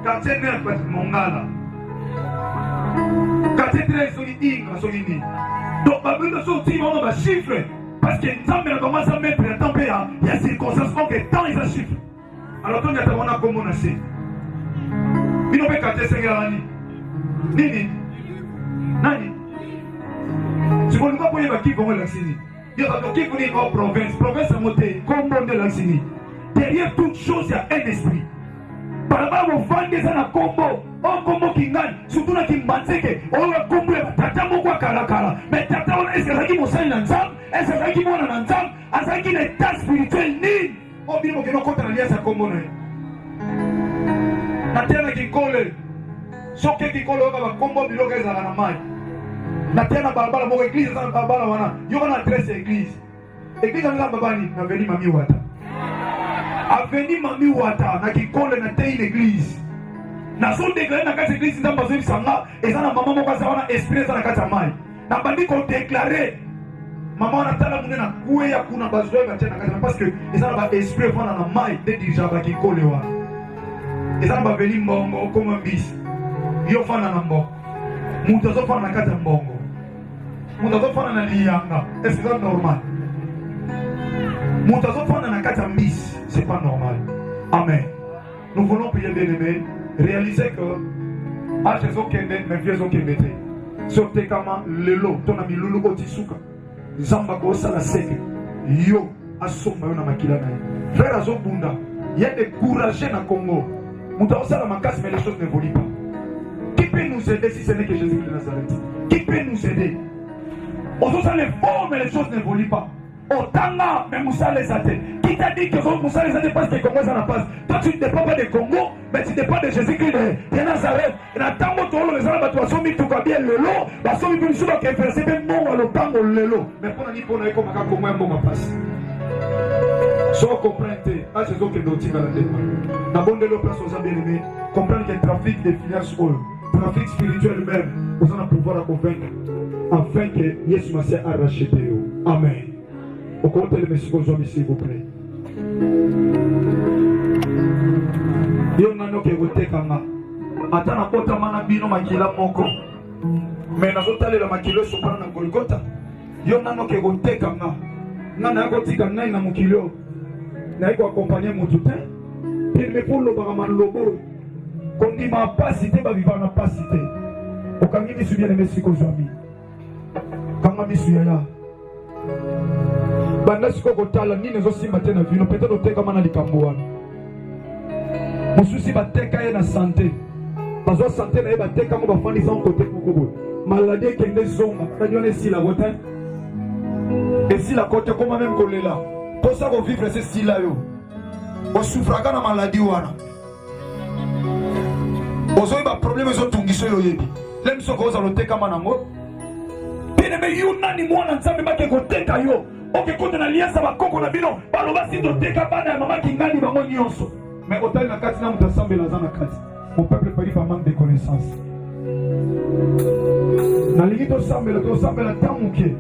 kati ne pas mongala kati tre so inga so ini donc babino so ti mo ba chiffre parce que nzambe na commence à mettre le temps pe ya circonstance que temps ils a chiffre alors quand tu as kombo na se bino be kati sengela nini nani sikolika koyeba kikongo laksini yoka kikuni en province à monter comme monde laksini derrière toute chose il y a un esprit par rapport au vendre ça na combo on combo kingani surtout na kimbanseke on va combo tata moko kala mais tata on est-ce que ça qui mosali na nzam est-ce que ça qui mona na nzam asa qui l'état spirituel ni on bino kino kota na liasa combo na tena kikole soki kikolo ka bakombo biloko ezala na mai na tena balabala moko église eza na balabala wana yoko na adresse ya église eza babani na aveni mami wata aveni mami wata na kikole na te une église nazodeklare na kati ya église nzambe azoyebisanga eza na mama moko aza wana esprit eza na kati ya mai na bandi kodeklare mama wana tala mune na kweya kuna bazwa batie na kati parce que eza na baesprit efana na mai nde dirija bakikole wana eza na baveli mbongo okoma mbisi yo fana na mbongo mutu azofana na kati ya mbongo mutu azofana na liyanga est-ce que c'est normal mutu azofana na kati ya mbisi c'est pas normal amen nous voulons prier bien-aimé réaliser que age ezokende mais vie ezokende te sotekama lelo tona milulu otisuka nzamba kosala seke yo asomba yo na makila na ye frère azobunda ye découragé na Congo mutu azosala makasi mais les choses n'évoluent pas. Qui peut nous aider si ce n'est que Jésus de Nazareth? Qui peut nous aider? On se sent les forts, mais les choses n'évoluent pas. Otanga, mais Moussa les a dit. Qui t'a dit que Moussa les a dit parce que Congo ça n'a pas? Toi tu ne dépends pas de Congo, mais tu dépends de Jésus-Christ de Nazareth. Et dans tant que tu as les gens, tu as soumis tout bien le lot, tu as soumis tout le monde qui est versé, même bon à l'opango le lot. Mais pour nous, pour nous, comme un Congo, un bon passe. Si vous comprenez, à Jésus qui est dans la tête. D'abord, de l'opération, vous avez bien aimé, comprendre que le trafic des finances, trafic spirituel même, vous allez pouvoir la convaincre afin que Jésus Massia a racheté. Amen. Au compte de monsieur Gonzami, s'il vous plaît. Yo nano ke gotekanga. Atana kota mana bino makila moko. Mais nazotale la makilo sopana na Golgotha. Yo nano ke gotekanga. Nana kotika nai na mukilo. Na iko accompagner mutu te. Il me faut le baraman lobo. Kondi ma pasité ba vivre na pasité. Okangi bisu bien aimé siko Gonzami. Kanga bisu ya. Banda siko kotala nini zo simba tena vino peut-être oteka mana likambo wana. Mosusi bateka ye na santé. Bazo santé na ye bateka mo bafandi sans côté moko. Maladie kende zonga. Kanyone si la botin. Et si la côté comme même kolela. Pour ça qu'on vivre ce style là yo. On souffre na maladie wana. Ozo ba problème zo tungiso yo yebi. Lem soko za loteka mana ngo. Bine me yuna ni mwana nzambe make koteka yo. Ok, quand on a lié ça va qu'on a bino, baloba si doté kabana maman qui gagne bango nyonso. Mais autant na kati na mutasambela za na kati. Mon peuple pari par manque de connaissances. Na ligi to sambela tamuke.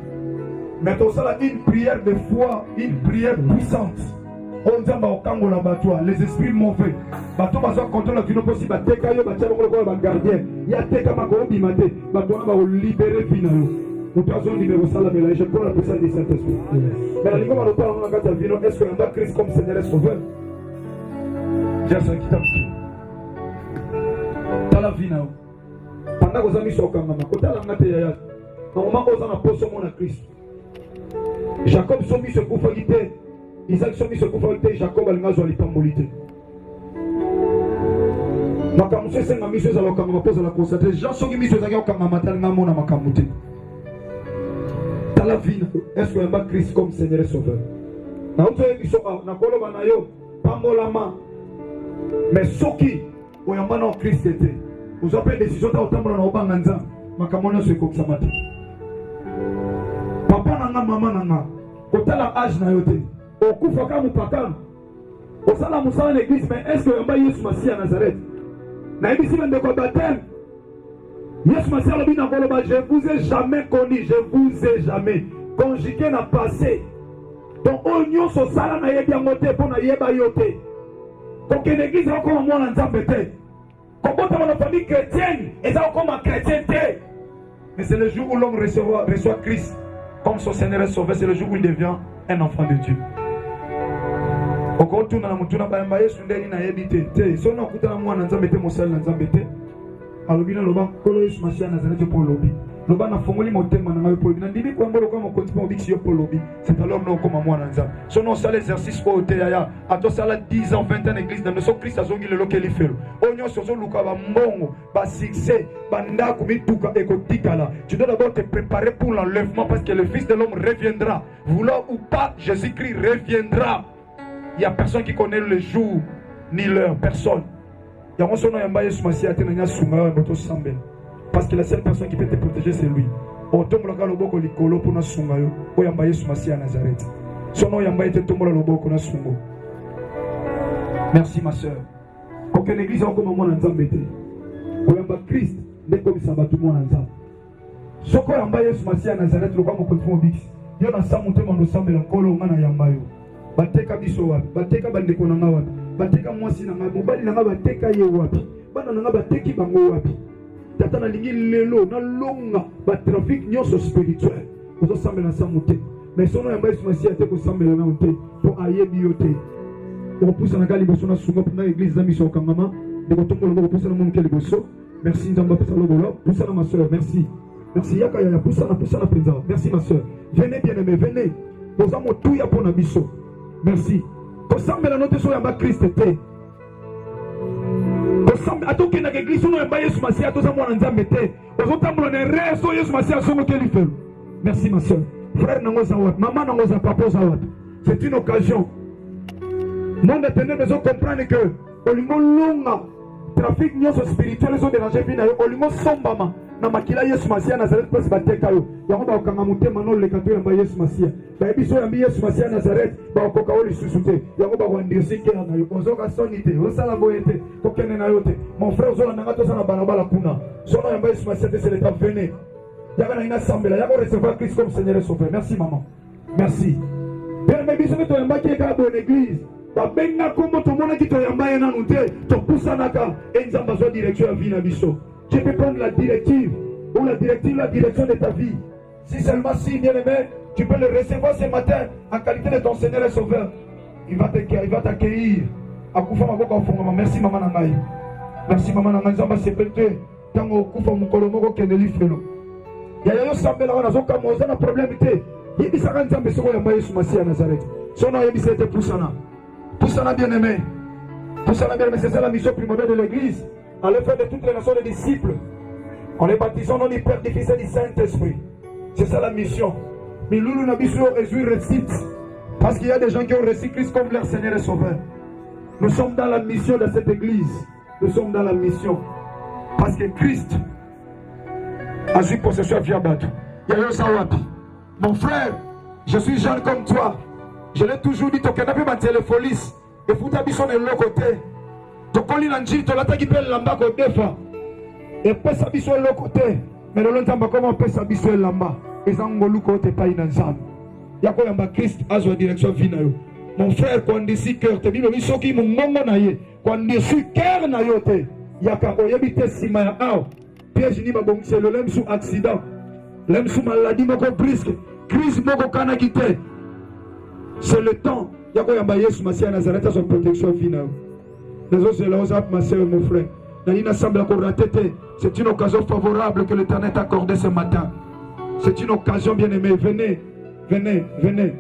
Mais to sala une prière de foi, une prière puissante. On zamba okango na batwa, les esprits mauvais. Bato bazo contrôle la vino possible bateka yo batia ko ba gardien. Ya teka makoro bimate, bato na ba libérer vino yo. Nous avons numéro salamela et je prends la puissance du Saint-Esprit. Mais la ligue va nous parler en regardant vino. Est-ce que l'on a Christ comme Seigneur et Sauveur? J'ai un qui t'a pris. Dans la vie, pendant que vous avez mis sur le camp, quand on a été à au moment où on a posé mon Christ, Jacob s'est mis sur le coup. Isaac s'est mis sur le coup. Jacob a mis sur le pambolité. Makamuso esenga miso ezala okanga poza la constater Jean soki miso ezaki okanga matali nga mona makambo te. Tala vie est-ce que yamba Christ comme Seigneur et Sauveur. Na uto miso na koloba na yo pambolama. Mais soki oyamba na Christ était. Vous avez décision ta otambola na obanga nzambe. Makambo nyonso ekokisama te. Papa nanga mama nanga kotala âge na yo te. Okufa kama mupaka. Osala musala na église mais est-ce que yamba Yesu Masi à Nazareth? Na ebisi bende ko baptême. Yesu Masi a lobi na koloba je vous ai jamais connu, je vous ai jamais conjugué na passé. Donc onyo so sala na yebi yango te po na yeba yo te. Donc une église va comme moi nzambe te. Comment dans la famille chrétienne et ça comme un chrétien te. Mais c'est le jour où l'homme reçoit Christ comme son Seigneur et Sauveur, c'est le jour où il devient un enfant de Dieu. Quand on a mutuna bayamba Yesu ndeni na yebite te so na kutana mwana nzambe te mosala na nzambe te alobina loba kolo Yesu Masi na Nazareth po lobi loba na fongoli motema na ngayo po lobi na ndibi kwa mbolo kwa continue obiksi yo po lobi c'est alors non comme mwana nzambe so non sala exercice ko te ya ato sala 10 ans 20 ans église dans so Christ azongi le lokeli felo onyo sozo luka ba mbongo ba succès ba ndako mituka ekotikala tu dois d'abord te préparer pour l'enlèvement parce que le fils de l'homme reviendra vouloir ou pas Jésus-Christ reviendra. Il n'y a personne qui connaît le jour ni l'heure, personne. Parce que la seule personne qui peut te protéger, c'est lui. Merci ma soeur. Pour que l'église ait comme moi dans Christ, n'est comme ça va tout le monde ensemble. Ce qu'on a Yesu Masi à Nazareth, le roi me confond bix. Il y a un samonté mon ensemble en colo mana yambayo. Bateka biso wapi bateka bandeko nanga wapi bateka mwasi nanga mobali nanga bateka ye wapi bana nanga bateki bango wapi tata na lingi lelo na longa ba trafic nyonso spirituel ozo sambela sa moté mais sono ya Yesu Masi ate ko sambela na moté to ayebi yote ko poussa na kali boso na sunga pour na église zami so kangama de ko tokolo ko poussa na mon kele boso merci nzamba poussa lo bolo poussa na ma soeur merci yaka ya poussa na penza merci ma soeur venez bien aimé venez posa motu ya pona biso. Merci. Kosambe la note so yamba Christ te. Kosambe atoke na église no yamba Yesu Masi atoza mwana nzambe te. Ozotambola na reso Yesu Masi asongo keli felo. Merci ma soeur. Frère nango za wat, maman nango za papa za wat. C'est une occasion. Monde éternel besoin comprendre que olingo longa trafic nyonso spirituel so déranger vie na yo olingo sombama. Na makila Yesu Masi à Nazareth place bateka yo yango ba okanga mutema no le kato yamba Yesu Masi ba biso yamba Yesu Masi à Nazareth ba okoka oli susute yango ba wandirisi ke na yo ozoka sonite osala boyete kokene na yote mon frère zo na ngato sana balabala kuna sono yamba Yesu Masi c'est l'état venu yaka na ina sambela yako recevoir Christ comme Seigneur et Sauveur. Merci maman merci bien mais biso to yamba ke ka bonne église ba benga kombo to mona ki to yamba yana nute to pusanaka enzamba zo direction ya vie na biso. Tu peux prendre la directive ou la direction de ta vie. Si seulement si, bien aimé, tu peux le recevoir ce matin en qualité de ton Seigneur et Sauveur. Il va t'accueillir. Merci maman Nangaï. Merci maman Nangaï. Zamba sepete. Tango kufa mukolomoko kendeli felo. Yaya yo sambela wana zoka moza na problème te. Yibi saka nzambe soko ya Yesu Masi à Nazareth. Sono yibi c'était poussana. Poussana bien aimé. Poussana bien aimé, c'est ça la mission primordiale de l'église. En le fait de toutes les nations des disciples, en les baptisant dans les Père, des Fils et du Saint-Esprit. C'est ça la mission. Mais Loulou Nabiso récite. Parce qu'il y a des gens qui ont reçu Christ comme leur Seigneur et Sauveur. Nous sommes dans la mission de cette église. Nous sommes dans la mission. Parce que Christ a su possession via Batu. Mon frère, je suis jeune comme toi. Je l'ai toujours dit, tu as ma télépholis. Et vous t'habillez sur le côté. Tokoli nanjiri tolata ki pele lamba ko defa et pesa biso le côté mais le longtemps comment pesa biso lamba ezangolu ko te pa ina nzambe yako yamba Christ azwa direction vina yo mon frère quand disi cœur te bibo biso ki mongo na ye quand disi cœur na yo te yaka oyebi te sima ya ao piège ni babongise le lem sous accident lem sous maladie moko brisque crise moko kana kite c'est le temps yako yamba Yesu Masi à Nazareth son protection vina yo. Les autres, ma soeur, mon frère. C'est une occasion favorable que l'Éternel t'a accordée ce matin. C'est une occasion bien aimée. Venez, venez, venez.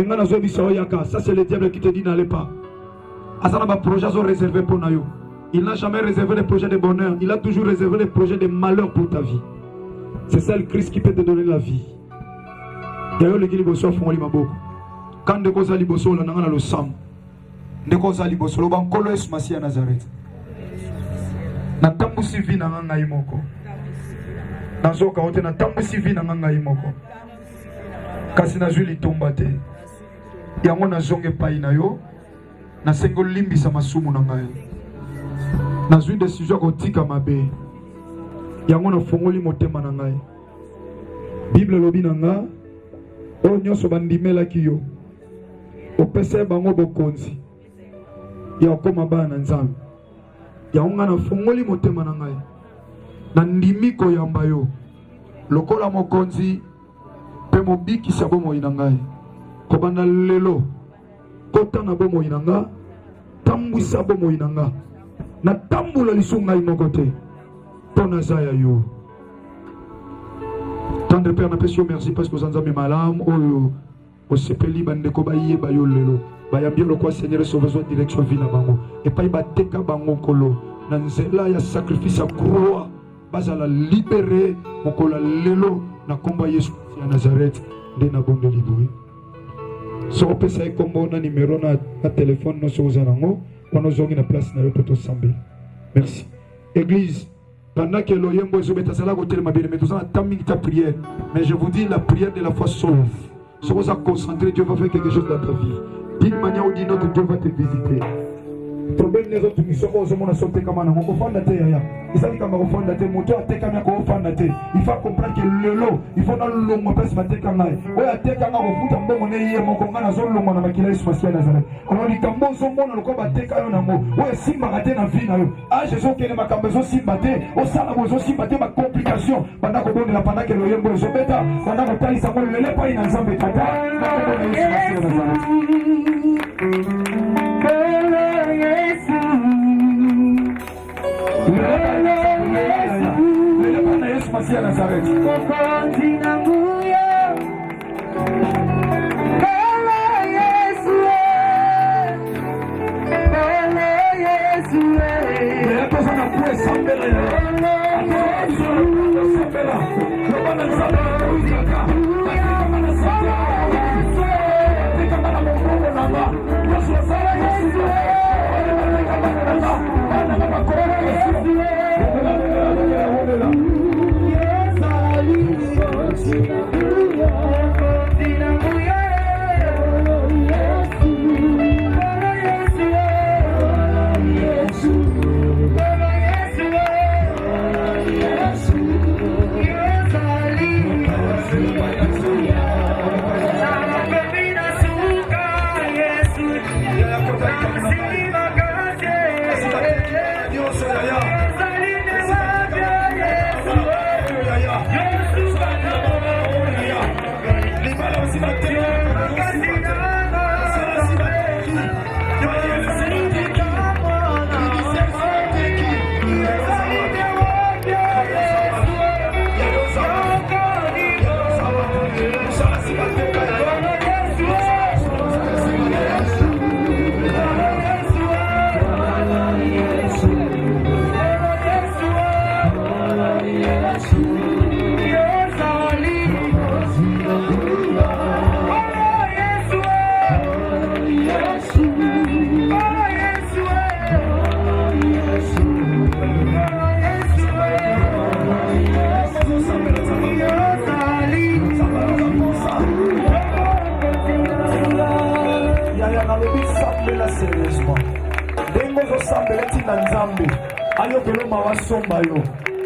Maintenant, ça c'est le diable qui te dit n'allez pas. Asana ba projets sont réservés pour Nayo. Il n'a jamais réservé des projets de bonheur. Il a toujours réservé des projets de malheur pour ta vie. C'est ça le Christ qui peut te donner la vie. D'ailleurs, le Guiliboso font l'imabo. Quand de causes à Liboso, on a le sang. De causes à Liboso, on a colo esmasi à Nazareth. Na tambu sivi na nganga imoko. Na zoka ote na tambu sivi na nganga imoko. Kasi na zuli tombate. Yango na zonge pai na yo. Na sengo limbi sa masumu na ngai. Na zuli décision ko tika mabe. Yango na fongoli motema na ngai. Bible lobi na nga. O nyoso bandimela kiyo. Opese bango bokonzi. Ya okoma bana nzambe. Ya unga na fongoli motema na ngai. Na ndimi ko yamba yo. Lokola mokonzi pe mobiki sa bomo ina ngai. Kobanda lelo. Kota na bomo ina nga. Tambu sa bomo ina nga. Na tambu la lisunga imokote. Pona zaya yo. Tendre Père, n'apprécions merci parce que vous en avez malam. Au sepeli bandeko baye bayo lelo. Bayambia le quoi Seigneur sauveur direction vie na bango. Et pas bateka bango kolo. Nanzela ya sacrifice à croix. Bazala libérer mokola lelo na komba Yesu ya Nazareth de na bonde liboué. So pesa e kombo na numéro na téléphone no so zanango. Kono zongi na place na yo poto sambe. Merci. Église. Pendant que l'oyembo est soumis à cela, vous avez taming ta prière. Mais je vous dis, la prière de la foi sauve. Si vous êtes concentré, Dieu va faire quelque chose dans ta vie. D'une manière ou d'une autre, Dieu va te visiter. Problème les autres missions, on a sauté comme un enfant. Il s'agit comme un enfant de moto, il faut comprendre que le lot, il faut dans le long place maté kangai. Ouais, à tes kangas au foot, un bon monnaie, mon congan a zone long, on a maquillé sur Massia Nazareth. Alors, il cambo son bon, le combat tes kanamo. Ouais, si maraté dans la vie, ah, je sais que ma cambezo si batté, au salamozo si batté, ma complication. Pendant qu'on donne la pendant que le yembo est bêta, pendant qu'on taille sa molle, le pas in ensemble tata. Masih Nazareth.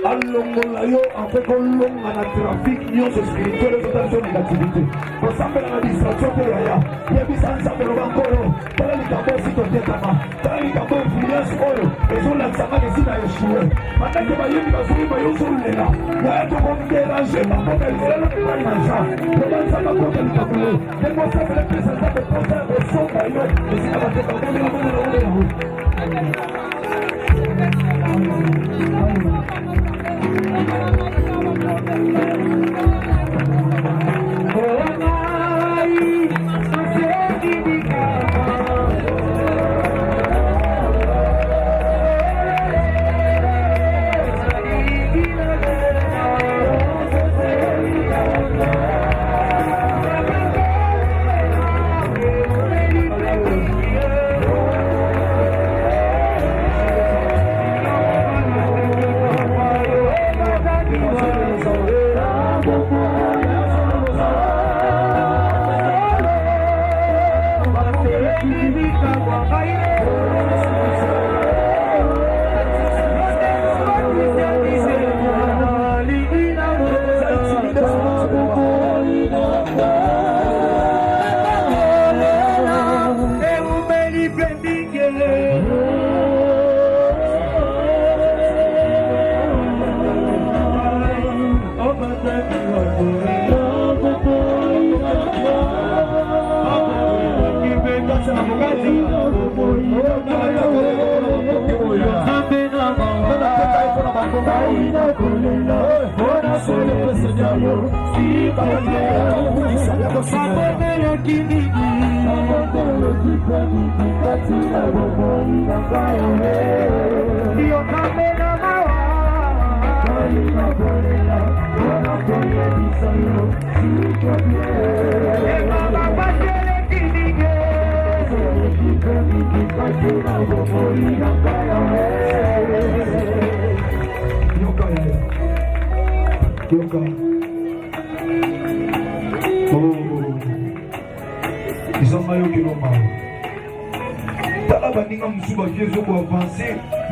Alongo en fait qu'on longue en trafic nion spirituel de tension négativité. Pour ça la distraction que ya. Il y a bisa ensemble le bankoro. Para les cambos si tu t'ama. Para les cambos influence oil. Et on la sama que si na yeshua. Pendant que bayo va sourir bayo sur le là. Ya to comme déranger par contre elle est là pour manger. Le ban ça va contre le tableau. Des fois ça fait le présenter de penser au son bayo. Et si la va te tomber la route. Oh,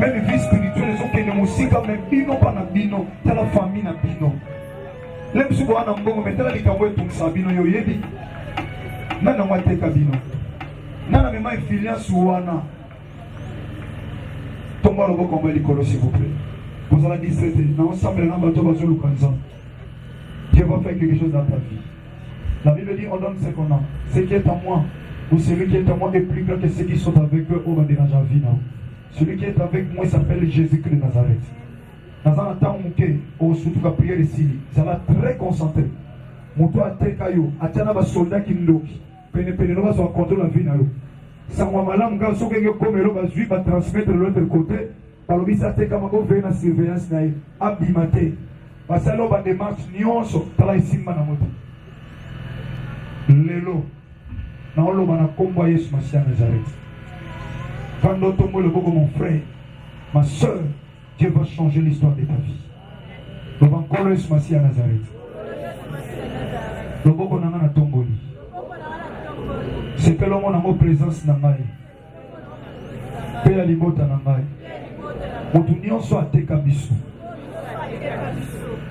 Même vie spirituelle, ils ont qu'une musique, mais bino pas na bino, t'as la famille na bino. Les musuba na mbongo, mais t'as la likambo et tout ça bino yo yebi. Nana mwate kabino. Nana mema filiance wana. Tomba le combo l'école s'il vous plaît. Vous allez distraiter. Dans ensemble na bato bazo lukanza. Dieu va faire quelque chose dans ta vie. La Bible dit on donne ce qu'on a. Ce qui est à moi, ou celui qui est à moi est plus grand que ceux qui sont avec eux au Badina Javina. Celui qui est avec moi s'appelle Jésus-Christ de Nazareth. Dans un temps où surtout la prière ici, ça va très concentré. Mon toit a tekayo, a tiana ba soldat qui ndoki. Pene no va se rencontrer la vie na yo. Sans moi malam ga so que comme elo va juif va transmettre de l'autre côté. Par le bisa teka ma go na surveillance na yo. Abimate. Parce que ba démarche nyonso tala isimba na moto. Lelo. Na olo bana kombo Yesu Masia Nazareth. Quand nous tombons le beau mon frère, ma soeur, Dieu va changer l'histoire de ta vie. Nous allons encore le Masia Nazareth. Le beau qu'on a tomboli. C'est que l'homme a ma présence dans ma vie. Paix à l'imota dans ma vie. Mon union soit à Tekabisu.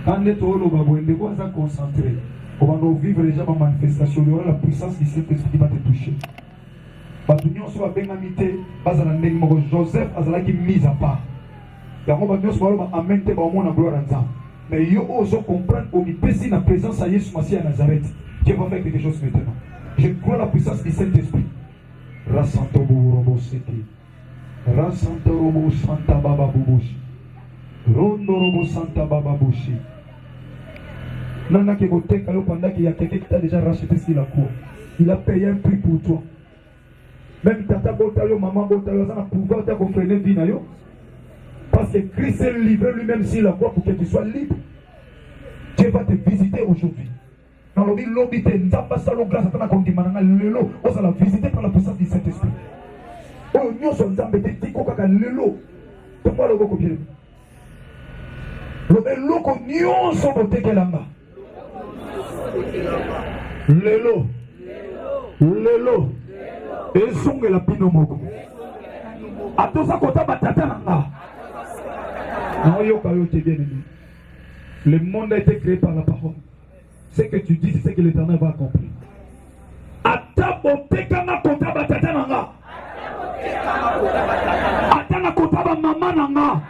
Quand les tours vont se concentrer, on va vivre déjà ma manifestation. Il y aura la puissance du Saint-Esprit qui va te toucher. Batunion soit benamité, bazala ndengmo Joseph azalaki mise à part. Yango batunion soit amente ba mona gloire à Dieu. Mais yo oso comprendre au mipesi na présence à Jésus Masia à Nazareth. Dieu va faire quelque chose maintenant. Je crois la puissance du Saint-Esprit. Rasanto robo seki. Rasanto robo santa baba bubushi. Rondo robo santa baba bushi. Nana ke boteka yo pendant qu'il y a quelqu'un qui t'a déjà racheté sur la cour. Il a payé un prix pour toi. Même tata botayo, maman botayo, ça n'a pouvoir de freiner vie na yo. Parce que Christ s'est livré lui-même sur la croix pour que tu sois libre. Dieu va te visiter aujourd'hui. Dans le ville, l'obité, n'zamba salo grâce à ta condimana, lelo, on va la visiter par la puissance du Saint-Esprit. Oh, nous sommes zambé, tiko kaka lelo. Tu vois le beau copier. Le loko, nous sommes botekelanga. Lelo. Lelo. Et la pino moko. A tout ça, quand tu as le monde a été créé par la parole. Ce que tu dis, c'est ce que l'Éternel va accomplir. Ata boteka na kota batata nanga. Ata na kota ba mama nanga.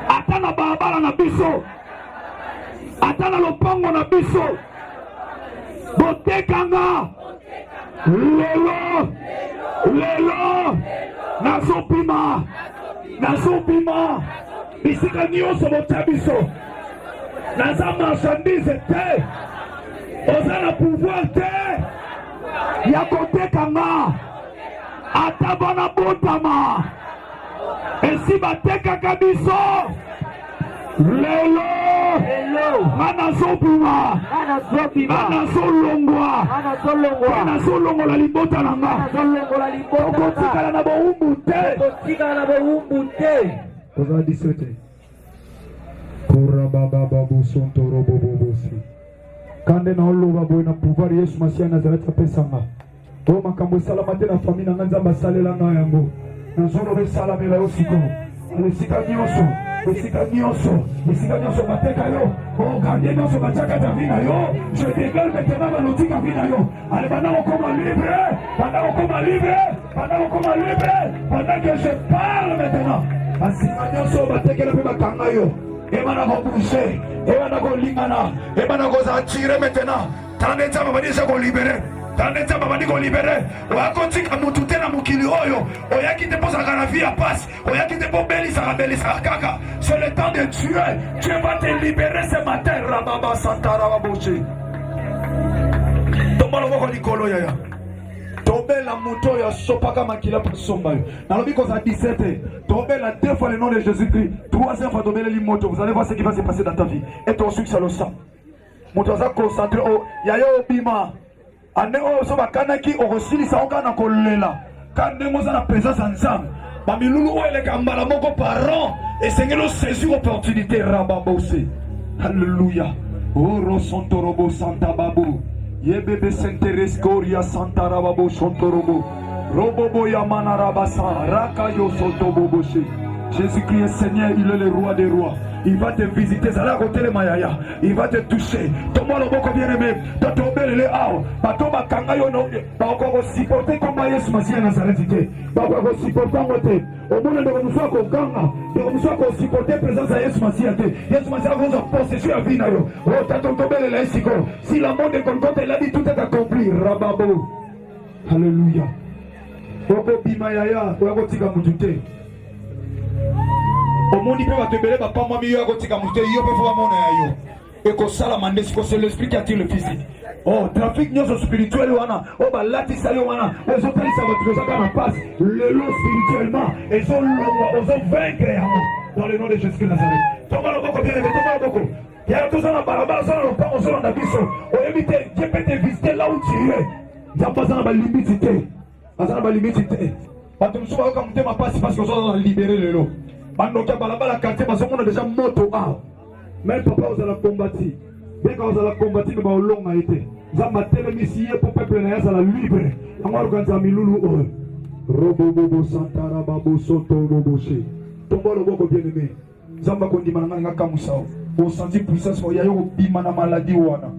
Ata na babala na biso. Ata na lopango na biso. Boteka nga. Lelo. Lelo. Nasopima. Bisika nyonso botabiso. Naza marchandise te. Oza na pouvoir te. Ya koteka nga. Ata bana botama. Esi batekaka biso. Lelo. Mana sopima. Mana solongwa. Mana solongola libota nanga. Okotikala na boumbu te. Oza 17. Kura baba babu sontoro bobo Kande na oloba boye na pouvoir Yesu Masiya Nazareth apesanga. O makambo salama te na famille na nzamba salela na yango. Na zolo be salamela yo siko. Esika nyonso, esika nyonso bateka yo. O gardien nyonso bataka ta vie na yo. Je déclare maintenant balotika vie na yo. Allez pendant qu'on libre, pendant que je parle maintenant. Asika nyonso bateka na bakanga yo. Emana ko pousser, emana ko lingana, emana ko attirer maintenant. Tande nzamba badisa ko libérer. Tande nzamba badi ko libérer. Wakotika mutu tena mukili oyo. Oyaki te posa kana vie à passe. Oyaki te belisa kaka. C'est le temps de tuer. Dieu va te libérer ce matin. Rababa Santara Baboche. Tomba loko likolo yaya. Tombe la moto ya sopaka makila pasomba. Dans le bico à 17. Tombe la deux fois le nom de Jésus-Christ. Troisième fois tombe les motos. Vous allez voir ce qui va se passer dans ta vie. Et ton succès le sang. Motoza concentré au yaya obima. Ane o so bakanaki o kosilisa okana kolela. Kande moza na présence ensemble. Bamilulu o ele kambala moko parent et sengelo saisir opportunité rababose. Alléluia. Oro sontorobo santa babu. Yebebe senterescoria santa rababo sontorobo. Robobo yamana rabasa raka yo sontoboboshe. Jésus-Christ est Seigneur, il est le roi des rois. Il va te visiter, ça là côté le mayaya. Il va te toucher. Toi le boko bien aimé. Toi ton bel le ao. Bato bakanga yo no. Ba ko supporter comme Yesu Masiya Nazareth. Ba ko supporter ngote. Au monde de muso ko ganga. De muso ko supporter présence à Yesu Masiya te. Yesu Masiya vous a possession à vie na yo. Oh ta ton bel le siko. Si la monde de Golgotha il a dit tout est accompli. Rababo. Alléluia. Boko bimayaya. Ko tika mutute. Omoni pe batebele ba pamba miyo akotika mute yo pe fo amona yo eko sala mandesi ko c'est l'esprit qui attire le physique. Oh trafic nyoso spirituel wana o ba lati sali wana ezo talisa batho zaka na passe le lot spirituellement ezo longa ozo vaincre dans le nom de Jésus Nazareth. Toma le boko bien toma le boko ya to sana barabara sana lo pa ozo na biso o éviter Dieu peut te visiter là où tu es. Ya pas sana ba limite azana ba limite bato msuba ko mutema passe parce que ozo libérer le lot. Bandoka balabala quartier parce qu'on a déjà moto a. Mais papa vous allez combattre. Dès que vous allez combattre ba olonga été. Zamba télémisier pour peuple na ya la libre. Yango organiser milulu o. Robo bobo santara babo soto boboche. Tombo le boko bien aimé. Zamba ko ndima nga kamusao. Au senti puissance ya yo bima na maladie wana.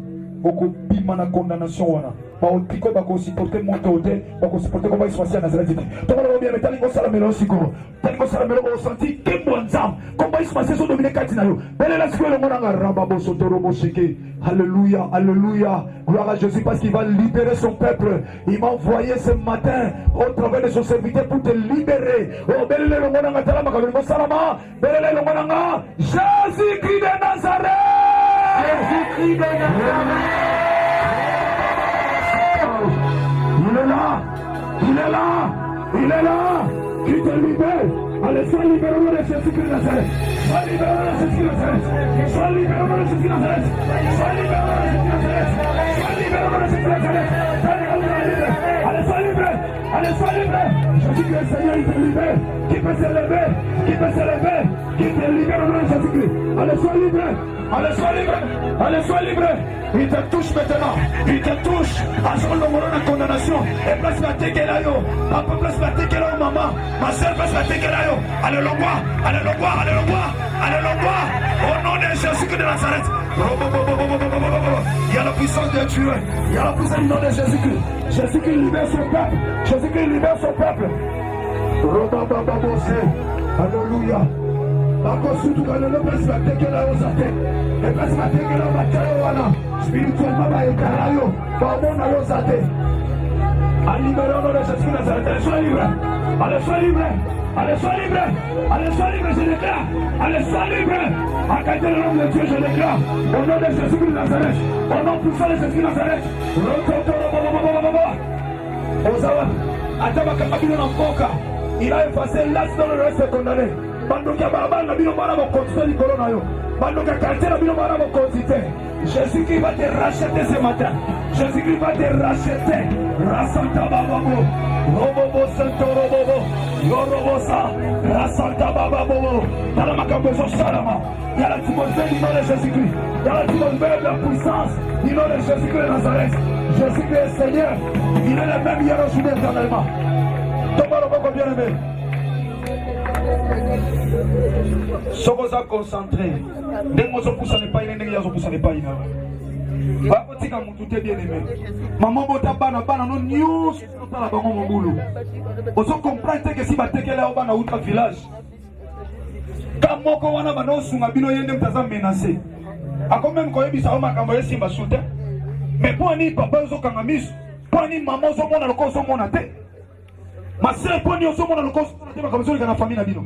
Oko bima na condamnation wana. Ba otiko ba ko supporter moto te, ba ko supporter comme Yesu Masiya Nazareth. Tombo le bien metali ko sala melo siko. Tellement ça me au senti que bon zam comment ils se passent sont dominés katina yo belle la sikoyo ngona rababo sotorobo shike. Alléluia, alléluia, gloire à Jésus parce qu'il va libérer son peuple. Il m'a envoyé ce matin au travers de son serviteur pour te libérer. Oh belle le ngona ngatala makabelo salama belle le ngona Jésus-Christ de Nazareth. Jésus-Christ de Nazareth. Il est là. Qui te libère. Allez, sois libéré de Jésus-Christ de Nazareth. Sois libéré de Jésus-Christ de Nazareth. Sois libéré de Jésus-Christ de Nazareth. Sois libéré de Jésus-Christ de Nazareth. Sois libéré de Jésus-Christ de Nazareth. Allez, sois libre. Allez, sois libre. Jésus-Christ le Seigneur, il te libère. Qui peut s'élever? Qui te libère au nom de Jésus-Christ. Allez, sois libre. Allez, sois libre. Il te touche maintenant. Il te touche. À son nom, on a condamnation. Et place la tête là, yo. Papa, place la tête là, maman. Ma soeur, place la tête là, yo. Alléluia. Au nom de Jésus-Christ de Nazareth. Il y a la puissance de Dieu. Il y a la puissance du nom de Jésus-Christ. Jésus-Christ libère son peuple. Alléluia. Bako surtout quand le place va teke la osate. Et place va teke la bataille wana. Spirituellement ba ekala yo. Ba mona yo osate. A libérer au nom de Jésus Nazareth. Allez, sois libre. Je déclare. Allez, sois libre. Accueillez le nom de Dieu, je déclare. Au nom de Jésus de Nazareth. Au nom puissant de Jésus de Nazareth. Ozawa. Ataba kabilo na mboka. Il a effacé l'as dans le reste condamné. Bandokia barabara na bino bana ba continuer likolo na yo. Jésus-Christ va te racheter ce matin. Jésus-Christ va te racheter. Rasanta bababo. Robobo santo robobo. Yorobosa. Rasanta bababo. Dans la macabre salama. Il y a l'atmosphère du nom de Jésus-Christ. Dans l'atmosphère de la puissance du nom de Jésus-Christ de Nazareth. Jésus-Christ est Seigneur. Il est le même hier aujourd'hui éternellement. Tomba le beaucoup bien aimé. Sogo za concentré. Ndenge zo poussa ne pas ine ndenge zo poussa ne pas ine. Ba kotika mutu te bien aimé. Maman bota bana no news na la bango mobulu. Ozo comprendre que si ba tekela bana uta village. Kamoko wana bana osunga bino yende mtaza menacé. Ako même ko yebisa o makambo yesimba soute. Mais pour ni papa ozo kanga miso. Pour ni maman ozo mona loko ozo mona te. Ma sœur pour ni ozo mona loko ozo mona te makambo ozo kana famille na bino.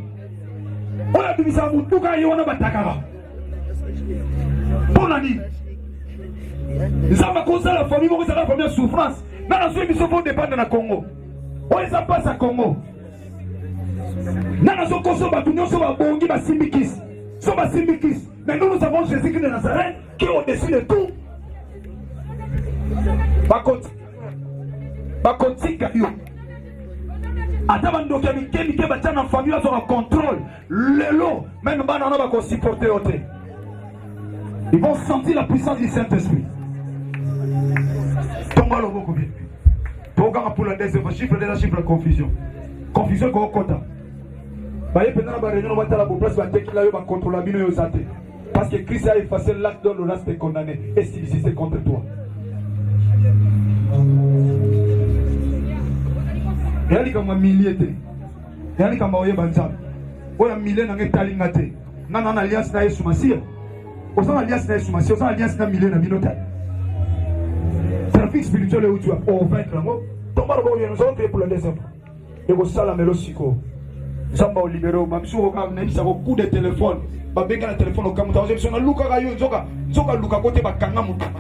Oya bimisa mutuka yona batakara. Pour la nuit. Nzamba kosa la famille moko la famille souffrance. Na na so biso fo dépendre na Congo. Oya ça passe à Congo. Na na so koso ba tunyo so ba bongi ba simbikis. So ba simbikis. Mais nous avons Jésus-Christ de Nazareth qui est au-dessus de tout. Bakoti kayo. Ataba ndoka mikemi ke batana famille azo en contrôle. Lelo même bana na ba ko supporter oté. Ils vont sentir la puissance du Saint-Esprit. Tomba le beaucoup bien. Toga pour la deuxième chiffre de la chiffre de confusion. Confusion ko kota. Ba ye pendant ba réunion ba tala bo place ba tekila yo ba contrôler bino yo zate. Parce que Christ a effacé l'acte dont l'on a condamné. Et si c'est contre toi. Yani kama miliete. Yani kama oye banzam. Oya milé na ngetali ngate. Na alliance na Yesu Masia. Osa alliance na Yesu Masia, osa alliance na milé na binota. Trafic spirituel où tu as vaincre l'amour. Tomba le boyo nous avons créé pour le deuxième. Et go sala melosiko. Zamba o libéro, mamsu o ka na bisa ko coup de téléphone. Ba benga na téléphone o kamuta. Ozo bisona luka ga yo nzoka luka kote ba kanga mutama.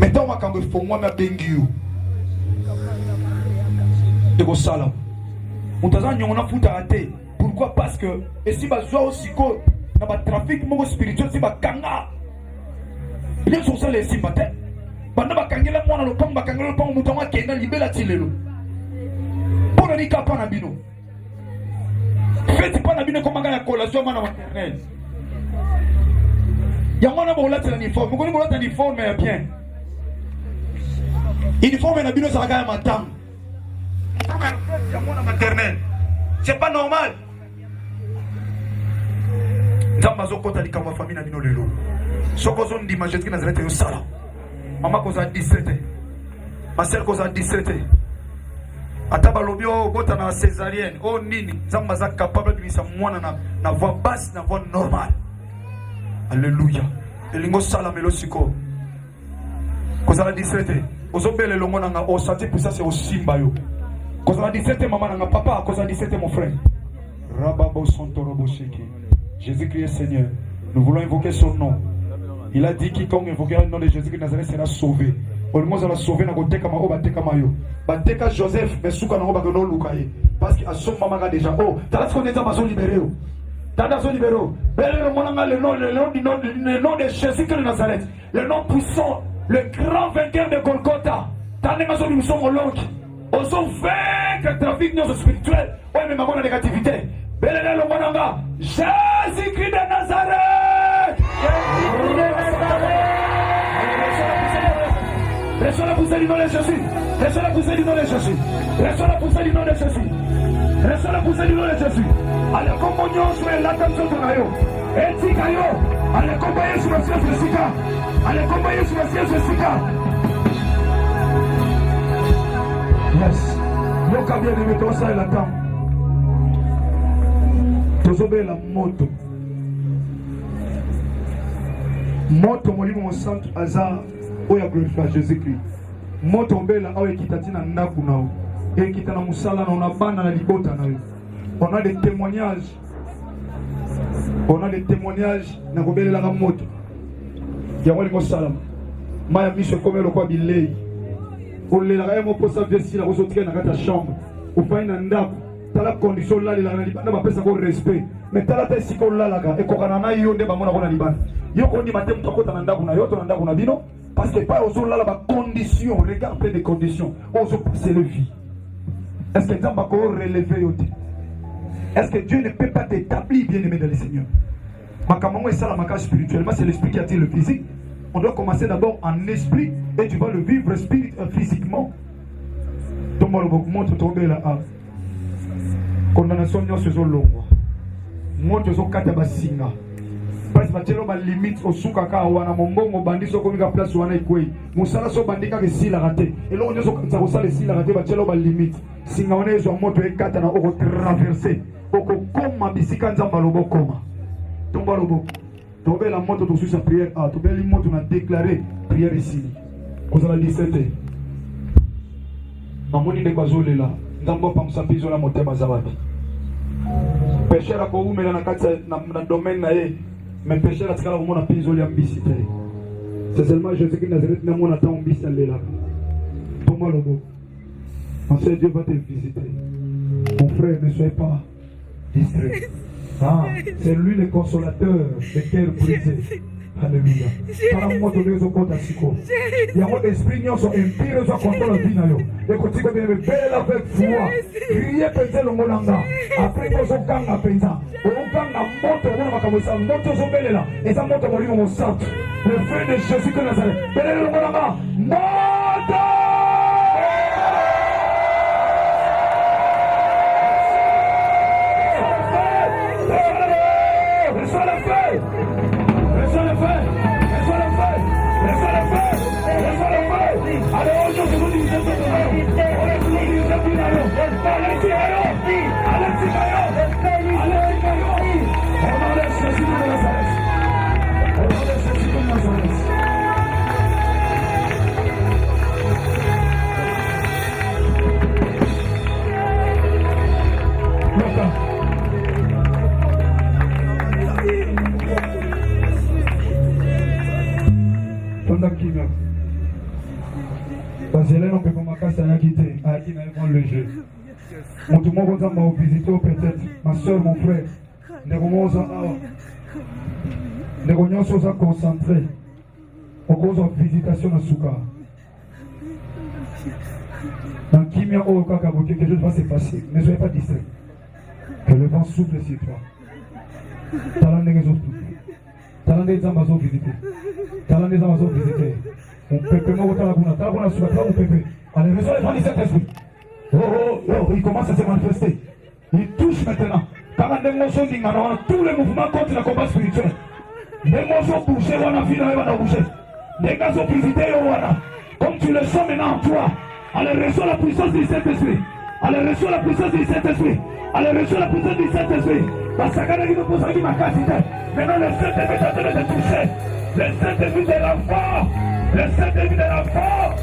Mais dans ma cambre pour moi ma bengi yo. De Gossala. On a foutu à thé. Pourquoi? Parce que, et si ma joie aussi co, dans le trafic spirituel, si ma kanga, bien sûr, ça les sympathies. Pendant ma kangela, moi, le pont, ma kangela, le pont, mouton, qui est dans l'ibéla tilelo. Pour le nika pas nabino. Faites pas nabino comme un collation, man, maternelle. Yamana bola c'est l'uniforme. Vous connaissez bola l'uniforme, mais bien. Uniforme nabino, ça va gagner ma tame. C'est pas normal. Nzambazo kota likama famille na bino lelo. Soko zone di Jésus Nazareth yo sala. Maman koza 17. Ma sœur koza 17. Ataba lobio bota na césarienne. Oh nini, Nzambaza capable de bisa mwana na voix basse, na voix normale. Alléluia. Elingo sala melosiko. Koza 17. Ozobele longo na o sati pour ça c'est au simba yo. Cause on a 17 maman n'a papa, cause on a 17 mon frère. Rababo Santorobo Sheki. Jésus-Christ est Seigneur. Nous voulons invoquer son nom. Il a dit quiconque invoquera le nom de Jésus-Christ de Nazareth sera sauvé. Au moins on a sauvé na koteka mako bateka mayo. Bateka Joseph mais souka na ba no lukaye. Parce que à son maman déjà oh, t'as ce qu'on est dans ma zone libérée. T'as zone libérée. Le nom de Jésus-Christ de Nazareth. Le nom puissant, le grand vainqueur de Golgotha. T'as des maisons nous sommes au longue. On s'en fait que le trafic non spirituel. Oui, mais maman la négativité. Belele le monanga. Jésus-Christ de Nazareth. Laissons la poussée du nom de Jésus. Laissons la poussée du nom de Jésus. Laissons la poussée du nom de Jésus. Laissons la poussée du nom de Jésus. Allez, compagnon, soyez là comme ça, Tonayo. Et Tikayo. Allez, compagnon, sur le ciel, Jessica. Allez, compagnon, sur le ciel, Jessica. Yes. Mon bien aimé, toi ça est la temps. Tozobe la moto. Moto molimo mon centre azar oya glorifier Jésus-Christ. Moto mbela awe kitatina ndaku nao. Et kitana musala na onabana na libota na yo. On a des témoignages. On a des témoignages na kobelela la moto. Ya wali ko salam. Maya mission comme le quoi bilei. On les a réellement posé à vestir la ressortir dans ta chambre. Au fin d'un ndap, dans la condition là, il a pas besoin de respect. mais tala te siko lalaga et kokanana yo nde bamona kona libana yo kondi matem to kota nanda kuna yo to nanda kuna bino parce que pas aux là ba condition regarde plein de conditions aux passer le vie. Est-ce que Nzamba ko relever yo te? Est-ce que Dieu ne peut pas t'établir bien-aimé dans le Seigneur? Makamamo est ça la maca spirituellement, c'est l'esprit qui attire le physique. On doit commencer d'abord en esprit et tu vas le vivre physiquement. Tomba le bok montre tomber là. Condamnation nyo sezo longwa. Montre zo kata basinga. Parce que tu as limite au soukaka wana mombongo bandi so komika place wana ikwei. Musala so bandika ke sila raté. Et là on zo ça ko sala sila raté ba tshelo ba limite. Singa wana zo moto e kata na oko traverser. Oko koma bisika nzamba lobo koma. Tomba lobo. Tomber la moto to sa prière. Ah, tomber li moto na déclarer prière ici. Ko sala 17. Mamoni de bazole là. Nzamba pa msapizo la motema zawapi. Péché la ko umela na kati na domaine na ye. Mais péché la skala mon apinzo li ambisi te. C'est seulement Jésus qui Nazareth na mon attend ambisi là. Tomba lobo. En ce Dieu va te visiter. Mon frère, ne soyez pas distrait. Ah, c'est lui le consolateur des cœurs brisés. Alléluia. Par moi, tu es au compte à Siko. Il y a un esprit qui est impire, qui contrôle la vie. Et quand tu es belle avec foi, crier penser le molanga. Après, tu es au gang à penser. Au gang à monter, on va commencer à monter au belle là. Et ça monte au niveau au centre. Le frère de Jésus de Nazareth. Belle le molanga. Monte! Bazélène, on peut commencer à quitter, à qui n'a pas le jeu. Mon tout le monde va visiter peut-être, ma soeur, mon frère. Nous sommes concentrés. On cause de visitation dans Souka. Dans Kimia, quelque chose va se passer. Ne soyez pas distraits. Que le vent souffle sur toi. Talent des autres. Talent des Amazons visiter. Talent des Amazons visiter. On peut pas vous la bouna. Talent la souka, on peut pas. Allez, reçois les gens de cet esprit. Oh, il commence à se manifester. Il touche maintenant. Quand les émotions disent tous les mouvements contre le combat spirituel. Les émotions bouchées, on a vu dans les boucher. Les gaz ont visité, comme tu le sens maintenant en toi. Allez, reçois la puissance du Saint-Esprit. Allez, reçois la puissance du Saint-Esprit. Allez, reçois la puissance du Saint-Esprit. Parce que nous posons ma quantité. Maintenant, le Saint-Esprit est en train de toucher. Le Saint-Esprit de l'enfant. Le Saint-Esprit de l'enfant.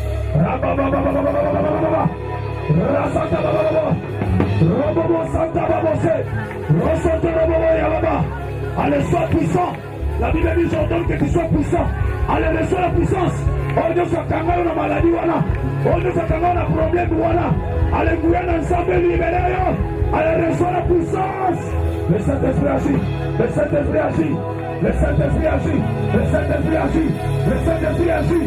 Allez, sois puissant. La Bible dit j'ordonne que tu sois puissant. Allez, reçois la puissance. On ne s'attend pas à la maladie. On ne s'attend pas à un problème. Allez, gouverner ensemble, libérez. Allez, reçois la puissance. Le Saint-Esprit agit. Le Saint-Esprit agit. Le Saint-Esprit agit. Le Saint-Esprit agit. Le Saint-Esprit agit.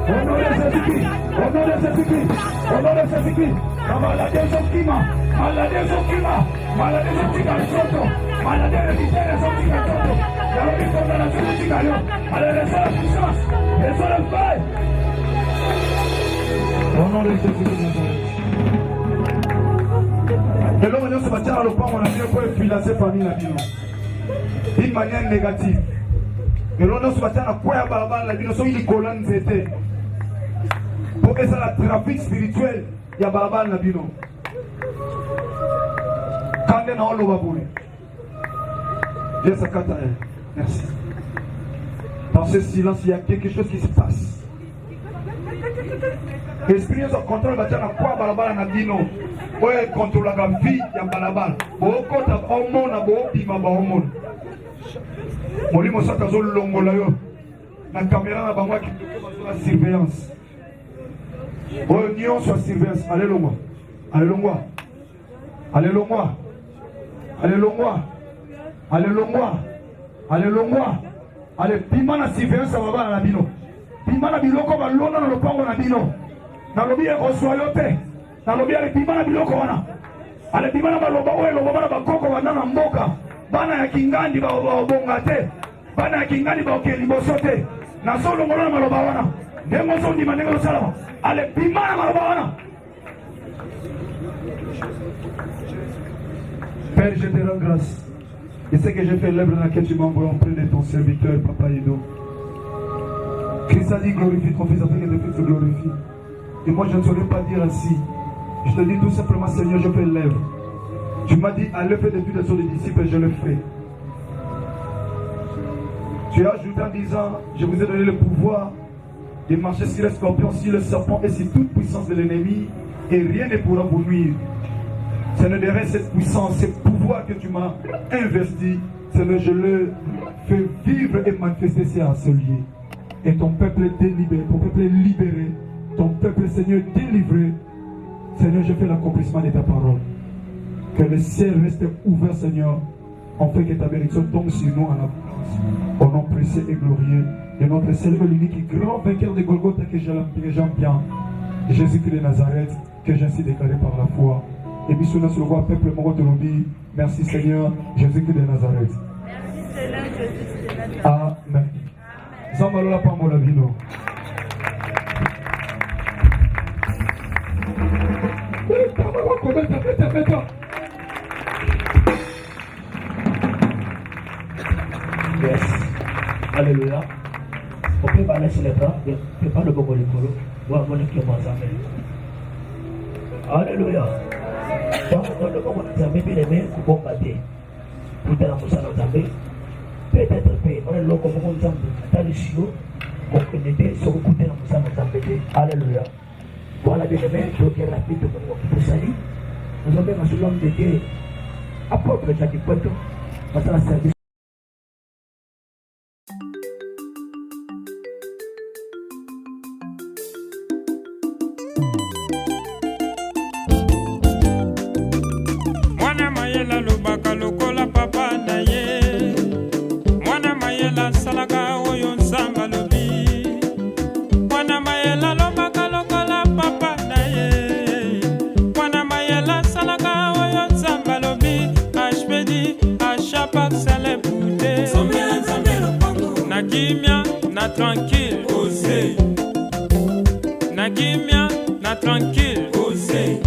Honorez Jésus-Christ. Honorez Jésus-Christ. Honorez Jésus-Christ. Maladie Zokima. Maladie Zokima. Maladie Zokima. Maladie héréditaire Zokima. Maladie condamnation Zokima. Allez, reçois la puissance. Reçois le feu. Honorez Jésus-Christ. Et l'homme ne se battait à l'opin, on a bien pour effilacer parmi la vie. D'une manière négative. Et l'homme ne se battait à quoi à Balaban, la vie, il est collant, c'était. Pour que ça la trafic spirituel, il y a Balaban, la vie. Quand on est dans le baboule. Viens, ça cata. Merci. Dans ce silence, il y a quelque chose qui se passe. L'esprit nous contrôle la quoi balabala na bino. Ouais, contrôle la vie ya balabala. Boko ta homo na bo bima ba homo. Molimo sata zo longola yo. Na caméra na bangwa ki la surveillance. Oh, nion sur surveillance. Allez le moi. Alléluia. Alléluia. Alléluia. Alléluia. Alléluia. Allez, pimana surveillance à baba na bino. Pimana biloko ba lona na lopango na bino. Na lobi e kosoyote. Na lobi ale pimana biloko wana. Ale pimana ba loba oyo loba ba koko wana na mboka. Bana ya kingandi ba bonga te. Bana ya kingandi ba okeli bosote. Na solo ngolo na loba wana. Ndengo so ndima ndengo salama. Ale pimana ba loba wana. Père, je te rends grâce. Et c'est que j'ai fait l'œuvre dans laquelle tu m'as envoyé auprès de ton serviteur, Papa Edo. Christ a dit glorifie ton fils afin que ton fils te glorifie. Et moi je ne saurais pas dire ainsi. Je te dis tout simplement, Seigneur, je fais l'œuvre. Tu m'as dit, allez faire des études sur les disciples et je le fais. Tu as ajouté en disant, je vous ai donné le pouvoir de marcher sur les scorpions, sur le serpent et sur toute puissance de l'ennemi, et rien ne pourra vous nuire. Seigneur, derrière cette puissance, ce pouvoir que tu m'as investi, Seigneur, je le fais vivre et manifester à ce lieu. Et ton peuple est délivré, ton peuple est libéré, ton peuple, Seigneur, est délivré. Seigneur, je fais l'accomplissement de ta parole. Que le ciel reste ouvert, Seigneur, en fait que ta bénédiction tombe sur nous en abondance. Au nom précieux et glorieux de notre Seigneur l'unique grand vainqueur de Golgotha que j'aime bien, Jésus-Christ de Nazareth, que j'ainsi déclaré par la foi. Et puis sur le roi peuple moro de l'Obi, merci Seigneur, Jésus-Christ de Nazareth. Merci Seigneur, Jésus-Christ de Nazareth. Amen. Zambalola pambo la vino. Yes. Alléluia. On peut parler sur les bras, mais on ne peut pas le bon colo. On va voir qui est mort. Alléluia. Donc, on ne peut pas bien aimé pour combattre. Pour faire la moussa dans Zambé. Peut-être on est là comme on Zambé. Dans le chiot, on connaît sur le côté de la moussa dans Zambé. Alléluia. Voilà bien aimé, donc il est rapide pour salir. Nous avons un l'homme de Dieu, apôtre Jacques Poitou, parce la service. Mwana mayela lobaka lokola papa na ye. Mwana mayela salaka oyo nzamba lobi. Mwana mayela lobaka lokola papa na ye. Mwana mayela salaka oyo nzamba lobi. HPD achapak sale bouté. Na kimia na tranquille osé. Na kimia na tranquille osé.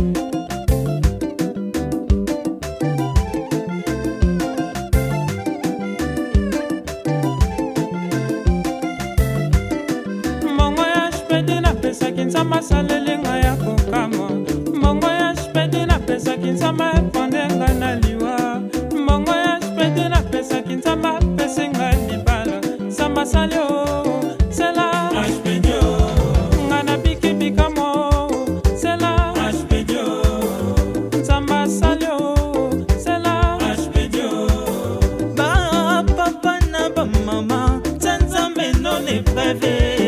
Nzamba salelinga ya kokama mbongo ya spedi na pesa kinzamba epondenga na liwa mbongo ya spedi na pesa kinzamba pesinga libala samba salio sela aspedio ngana biki bikamo sela aspedio samba salio sela aspedio ba papa na ba mama nzambe non est prévé.